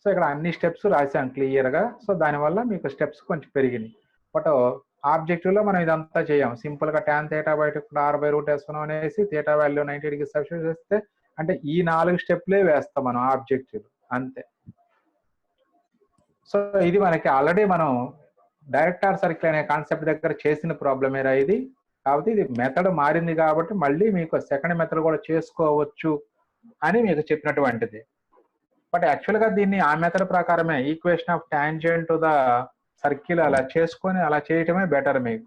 So ఇక్కడ అన్ని స్టెప్స్ రాసాం క్లియర్ గా. సో దానివల్ల మీకు స్టెప్స్ కొంచెం పెరిగినాయి. బట్ ఆబ్జెక్టివ్ లో మనం ఇదంతా చేయం. సింపుల్ గా tan θ/2 r/√s1 అనేసి థీటా వాల్యూ 90 degrees సబ్స్టిట్యూట్ చేస్తే అంటే ఈ 4 స్టెప్లే వేస్తాం మనం ఆబ్జెక్టివ్ అంతే. సో ఇది మనకి ఆల్రెడీ మనం డైరెక్టర్ సర్కిల్ అనే కాన్సెప్ట్ దగ్గర చేసిన ప్రాబ్లమేరా ఇది. కాబట్టి ఇది మెథడ్ మారింది కాబట్టి మళ్ళీ మీకు సెకండ్ మెథడ్ కూడా చేసుకోవచ్చు అని మీకు చెప్పినటువంటిది. బట్ యాక్చువల్గా దీన్ని ఆ మెథడ్ ప్రకారమే equation of tangent to the circle అలా చేసుకొని అలా చేయటమే బెటర్ మీకు.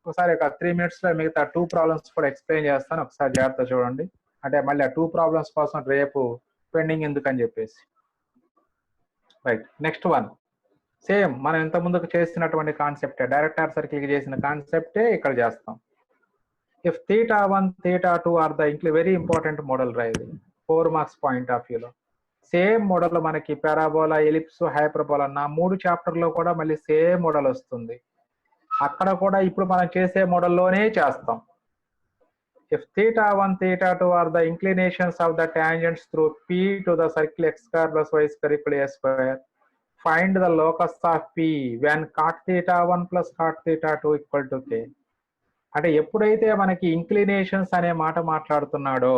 ఒకసారి ఒక 3 minutes లో మిగతా 2 ప్రాబ్లమ్స్ కూడా ఎక్స్ప్లెయిన్ చేస్తాను, ఒకసారి జాగ్రత్త చూడండి. అంటే మళ్ళీ ఆ 2 ప్రాబ్లమ్స్ కోసం రేపు పెండింగ్ ఎందుకని చెప్పేసి. రైట్, నెక్స్ట్ వన్ సేమ్ మనం ఇంత ముందుకు చేసినటువంటి కాన్సెప్టే, డైరెక్టర్ సర్కిల్ కి చేసిన కాన్సెప్టే ఇక్కడ చేస్తాం. If θ1 θ2 are the very important model రా ఇది 4 marks పాయింట్ ఆఫ్ వ్యూలో. సేమ్ మోడల్ మనకి పారాబోలా, ఎలిప్స్, హైపర్బోలా నా 3 చాప్టర్లో కూడా మళ్ళీ సేమ్ మోడల్ వస్తుంది. అక్కడ కూడా ఇప్పుడు మనం చేసే మోడల్లోనే చేస్తాం. if theta 1, theta 2 are the inclinations of the tangents through P to the circle x square plus y square equal to a square, find the locus of P when cot theta 1 plus cot theta 2 equal to k. అంటే ఎప్పుడైతే మనకి ఇంక్లినేషన్స్ అనే మాట మాట్లాడుతున్నాడో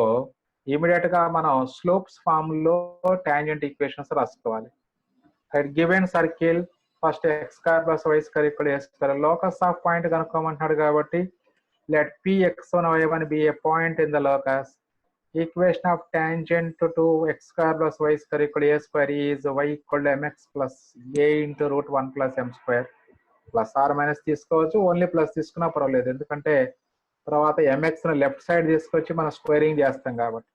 ఇమీడియట్ గా మనం స్లోప్స్ ఫామ్ లో టాంజెంట్ ఈక్వేషన్స్ రాసుకోవాలి. Right, given circle first X square plus Y square equal to A square, locus of point కనుక్కోమంటున్నాడు కాబట్టి let Px1 y1 be a point in the locus. Equation of tangent to x square plus y square equal to a square is y equal to mx plus a into root 1 plus m square. Plus are minus తీసుకోవచ్చు, ఓన్లీ ప్లస్ తీసుకున్నా పర్వాలేదు, ఎందుకంటే తర్వాత mx ను లెఫ్ట్ సైడ్ తీసుకొచ్చి మనం స్క్వేరింగ్ చేస్తాం కాబట్టి.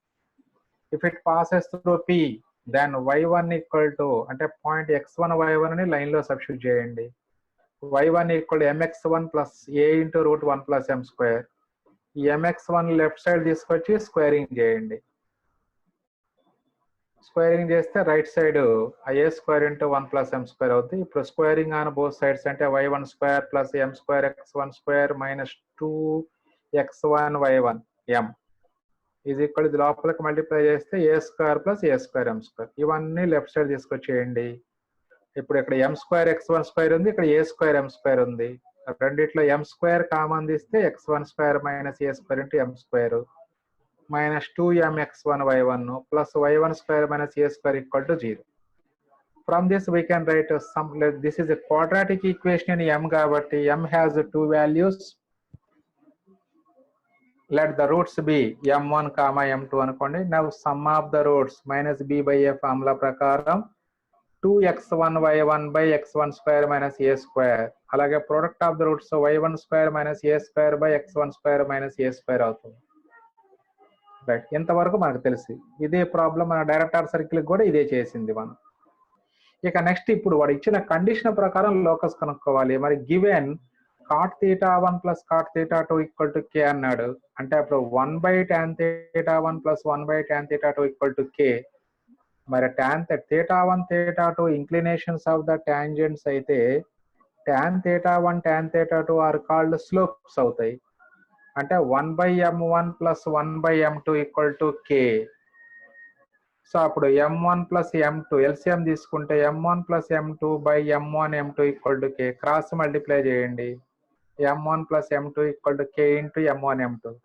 If it passes through p then y1 equal to అంటే పాయింట్ x1 y1 ని లైన్ లో సబ్స్టిట్యూట్ చేయండి. y1 equal to mx1 plus a into root 1 plus m square. ఈ mx1 లెఫ్ట్ సైడ్ తీసుకొచ్చి స్క్వేరింగ్ చేయండి. స్క్వేరింగ్ చేస్తే right side a square into 1 plus m square అవుతుంది. ఇప్పుడు స్క్వేరింగ్ ఆన్ బోత్ సైడ్స్ అంటే y1 square plus m square x1 square minus 2x1 y1 m is equal ఇది లోపలికి మల్టిప్లై చేస్తే a square plus a square m square. ఇవన్నీ లెఫ్ట్ సైడ్ తీసుకొచ్చేయండి. ఇప్పుడు ఇక్కడ m స్క్వేర్ x1 స్క్వేర్ ఉంది, ఇక్కడ a స్క్వేర్ m స్క్వేర్ ఉంది. రెండిట్లో m స్క్వేర్ కామన్ తీస్తే x1 square minus a square into m square minus 2mx1 y1 plus y1 square minus a square equal to 0. From this we can write some, this is a quadratic equation in m కాబట్టి m has 2 values. let the roots be m1 comma m2 అనుకోండి. now sum of the roots minus b by a formula ప్రకారం 2x1 y1 by x1 square minus a square, అలాగే product of the roots y1 square minus a square by x1 square minus a square అవుతుంది. రైట్, ఇంతవరకు మనకు తెలుసు. ఇదే ప్రాబ్లం మన డైరెక్టర్ సర్కిల్ కూడా ఇదే చేసింది మనం. ఇక నెక్స్ట్ ఇప్పుడు వాడు ఇచ్చిన కండిషన్ ప్రకారం లోకస్ కనుక్కోవాలి. మరి given cot theta 1 plus cot theta 2 equal to k అన్నాడు. అంటే అప్పుడు 1 by tan theta 1 plus 1 by tan theta 2 equal to k. మరి tan theta 1 theta 2 inclinations of the tangents అయితే tan theta 1 tan theta 2 are called slopes అవుతాయి. అంటే 1 by m1 plus 1 by m2 equal to k. So అప్పుడు m1 plus m2 LCM తీసుకుంటే m1 plus m2 by m1 m2 equal to k. Cross multiply చేయండి. m1 plus m2 equal to k into m1 m2.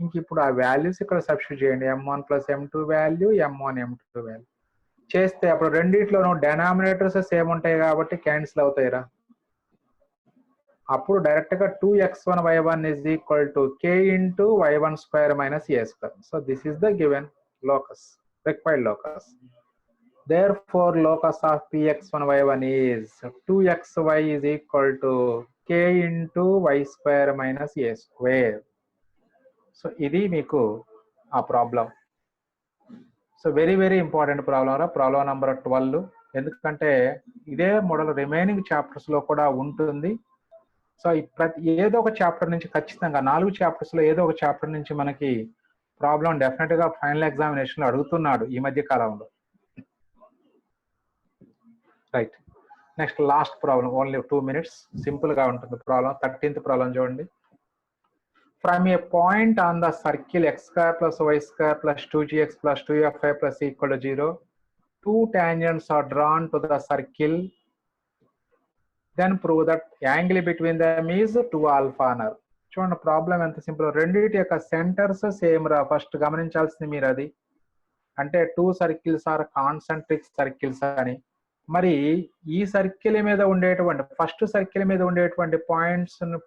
ఇంక ఇప్పుడు ఆ వాల్యూస్ ఇక్కడ సబ్స్టిట్యూట్ చేయండి. m1 plus m2 value m1 m2 value చేస్తే అప్పుడు రెండిట్లోనూ డెనామినేటర్స్ సేమ్ ఉంటాయి కాబట్టి క్యాన్సిల్ అవుతాయిరా. అప్పుడు డైరెక్ట్ గా 2x1 y1 is equal to k into y1 square minus a square. So this is the given locus, required locus. Therefore locus of px1 y1 is 2xy is equal to k into y square minus a square. So ఇది మీకు ఆ problem. So very very important problem రా, ప్రాబ్లం నెంబర్ 12. ఎందుకంటే ఇదే మోడల్ రిమైనింగ్ చాప్టర్స్ లో కూడా ఉంటుంది. సో ప్రతి ఏదో ఒక చాప్టర్ నుంచి ఖచ్చితంగా 4 చాప్టర్స్ లో ఏదో ఒక చాప్టర్ నుంచి మనకి ప్రాబ్లం డెఫినెట్ గా ఫైనల్ ఎగ్జామినేషన్ లో అడుగుతున్నాడు ఈ మధ్య కాలంలో. Right, next last problem, only 2 minutes, simple గా ఉంటుంది ప్రాబ్లం. 13th ప్రాబ్లం చూడండి. From a point on the circle x square plus y square plus 2gx plus 2fy plus equal to 0, 2 tangents are drawn to the circle. Then prove that angle between them is 2 alpha అన్నారు. చూడండి ప్రాబ్లం ఎంత సింపుల్. రెండింటి యొక్క సెంటర్స్ సేమ్ రా. ఫస్ట్ గమనించాల్సింది మీరు అది. అంటే 2 circles ఆర్ కాన్సెంట్రిక్ సర్కిల్స్ అని. మరి ఈ సర్కిల్ మీద ఉండేటువంటి ఫస్ట్ సర్కిల్ మీద ఉండేటువంటి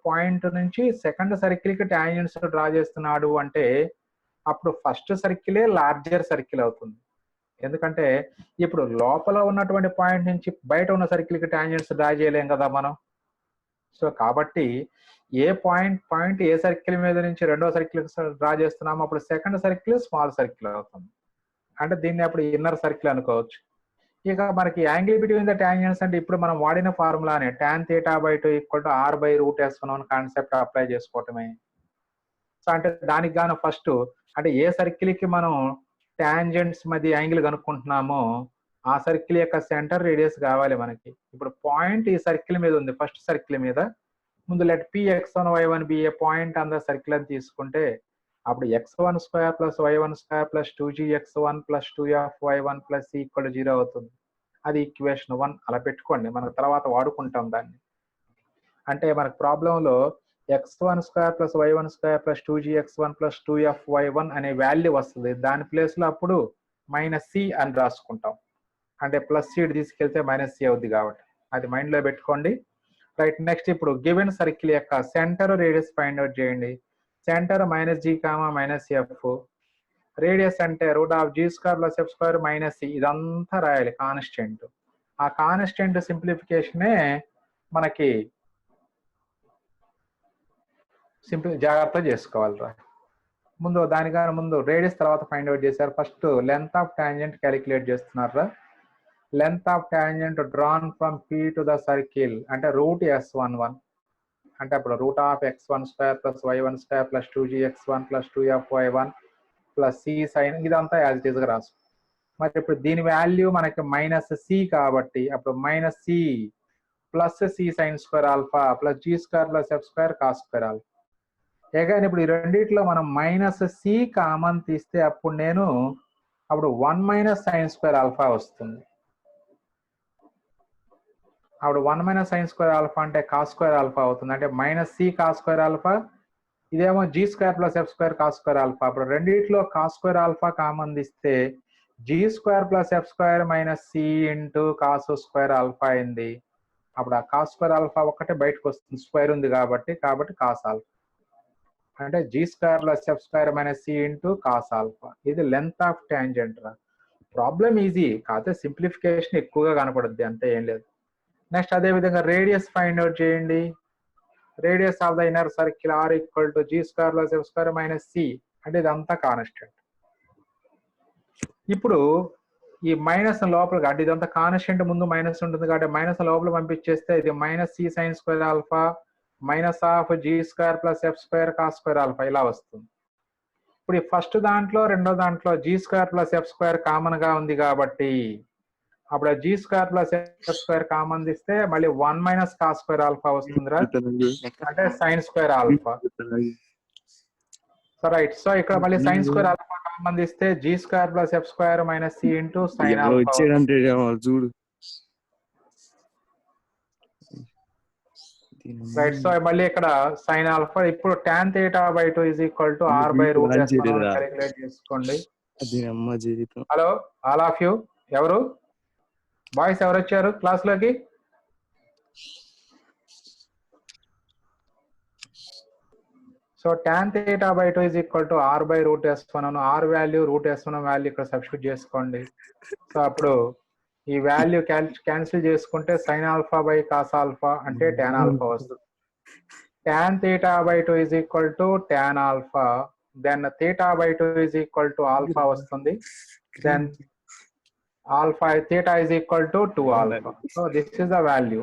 పాయింట్ నుంచి సెకండ్ సర్కిల్ కి టాంజెంట్స్ డ్రా చేస్తున్నాడు అంటే అప్పుడు ఫస్ట్ సర్కిలే లార్జర్ సర్కిల్ అవుతుంది. ఎందుకంటే ఇప్పుడు లోపల ఉన్నటువంటి పాయింట్ నుంచి బయట ఉన్న సర్కిల్ కి టాంజెంట్స్ డ్రా చేయలేం కదా మనం. సో కాబట్టి ఏ పాయింట్ ఏ సర్కిల్ మీద నుంచి రెండో సర్కిల్ డ్రా చేస్తున్నామో అప్పుడు సెకండ్ సర్కిల్ స్మాల్ సర్కిల్ అవుతుంది. అంటే దీన్ని అప్పుడు ఇన్నర్ సర్కిల్ అనుకోవచ్చు. ఇక మనకి యాంగిల్ బిట్వీన్ ద టాంజెంట్స్ అంటే ఇప్పుడు మనం వాడిన ఫార్ములానే tan theta by 2 equal to r by root s1 concept apply చేసుకోవటమే. సో అంటే దానికి గాను ఫస్ట్ అంటే ఏ సర్కిల్ కి మనం టాంజెంట్స్ మధ్య యాంగిల్ కనుక్కుంటున్నామో ఆ సర్కిల్ యొక్క సెంటర్ రేడియస్ కావాలి మనకి. ఇప్పుడు పాయింట్ ఈ సర్కిల్ మీద ఉంది, ఫస్ట్ సర్కిల్ మీద. ముందు let px1 y1 be a point on the circle అని తీసుకుంటే అప్పుడు x1 square plus y1 square plus 2gx1 plus 2fy1 plus c equal 0 అవుతుంది. అది ఈక్వేషన్ 1 అలా పెట్టుకోండి, మనకు తర్వాత వాడుకుంటాం దాన్ని. అంటే మనకు ప్రాబ్లంలో x1 square plus y1 square plus 2gx1 plus 2fy1 అనే వాల్యూ వస్తుంది. దాని ప్లేస్ లో అప్పుడు మైనస్ సి అని రాసుకుంటాం. అంటే ప్లస్ సి తీసుకెళ్తే మైనస్ సి అవుద్ది కాబట్టి అది మైండ్ లో పెట్టుకోండి. రైట్, నెక్స్ట్ ఇప్పుడు గివెన్ సర్కిల్ యొక్క సెంటర్ రేడియస్ ఫైండ్ అవుట్ చేయండి. Centre minus G comma minus F, radius అంటే root of G square plus F square minus C, ఇదంతా రాయాలి కాన్స్టెంట్. ఆ కాన్స్టెంట్ సింప్లిఫికేషనే మనకి జాగ్రత్త చేసుకోవాలి రా. ముందు దానికన్నా ముందు రేడియస్ తర్వాత ఫైండ్ అవుట్ చేశారు. First length of tangent calculate చేస్తున్నారా. Length of tangent drawn from P to the circle అంటే రూట్ s11 అంటే అప్పుడు root of x1 square plus y1 square plus 2gx1 plus 2fy1 plus C sign, ఇదంతా యాజ్ ఇట్ ఈస్ గా రాసు. మరి ఇప్పుడు దీని వాల్యూ మనకి మైనస్ సి కాబట్టి అప్పుడు minus C plus C sine square alpha plus G square plus F square cos square alpha. ఏగాని ఇప్పుడు ఈ రెండిట్లో మనం మైనస్ సి కామన్ తీస్తే అప్పుడు 1 మైనస్ సైన్ స్క్వేర్ ఆల్ఫా వస్తుంది. అప్పుడు 1 మైనస్ సైన్ స్క్వేర్ ఆల్ఫా అంటే కాస్ స్క్వేర్ ఆల్ఫా అవుతుంది. అంటే minus C cos square alpha, ఇదేమో G square plus F square cos square alpha. అప్పుడు రెండిట్లో కాస్ స్క్వేర్ ఆల్ఫా కామన్ తీస్తే G square plus F square minus C into cos square alpha అయింది. అప్పుడు ఆ కాస్ స్క్వేర్ ఆల్ఫా ఒక్కటే బయటకు వస్తుంది, స్క్వేర్ ఉంది కాబట్టి కాస్ ఆల్ఫా అంటే g square plus F square minus C into cos alpha. ఇది లెంత్ ఆఫ్ టాంజెంట్ రా. ప్రాబ్లం ఈజీ కాకపోతే సింప్లిఫికేషన్ ఎక్కువగా కనపడుద్ది, అంతే, ఏం లేదు. నెక్స్ట్ అదే విధంగా రేడియస్ ఫైండ్ అవుట్ చేయండి. Radius of the inner circle r equal to g square plus F square minus c, అంటే ఇదంతా కాన్స్టెంట్. ఇప్పుడు ఈ మైనస్ లోపలికి అంటే ఇదంతా కాన్స్టెంట్, ముందు మైనస్ ఉంటుంది కాబట్టి మైనస్ లోపల పంపించేస్తే ఇది minus c sine square alpha minus of G square plus F square cos square alpha ఇలా వస్తుంది. ఇప్పుడు ఈ ఫస్ట్ దాంట్లో రెండో దాంట్లో g square plus F square common గా ఉంది కాబట్టి అప్పుడు g square plus F square common తీస్తే మళ్ళీ 1 మైనస్ కాస్ స్క్వేర్ ఆల్ఫా వస్తుందిరా, అంటే sine square alpha. So right, so ఇక్కడ మళ్ళీ సైన్ స్క్వేర్ ఆల్ఫా కామన్ తీస్తే G square plus F square minus C into sine alpha చూడు. రైట్. సో మళ్ళీ ఇక్కడ సైన్ ఆల్ఫా. ఇప్పుడు tan θ by 2 is equal to r by root s calculate చేసుకోండి. హలో ఆల్ ఆఫ్ యూ, ఎవరు బాయ్స్ ఎవరు వచ్చారు క్లాస్ లోకి? So tan θ by 2 is equal to r by root s1 అను. r value root s1 value ఇక్కడ సబ్స్టిట్యూట్ చేసుకోండి. సో అప్పుడు ఈ వాల్యూ క్యాన్సిల్ చేసుకుంటే sine alpha by cos alpha అంటే tan ఆల్ఫా వస్తుంది. tan θ by 2 is equal to tan alpha, then θ by 2 is equal to alpha వస్తుంది, then alpha θ is equal to 2 alpha. So this is the value.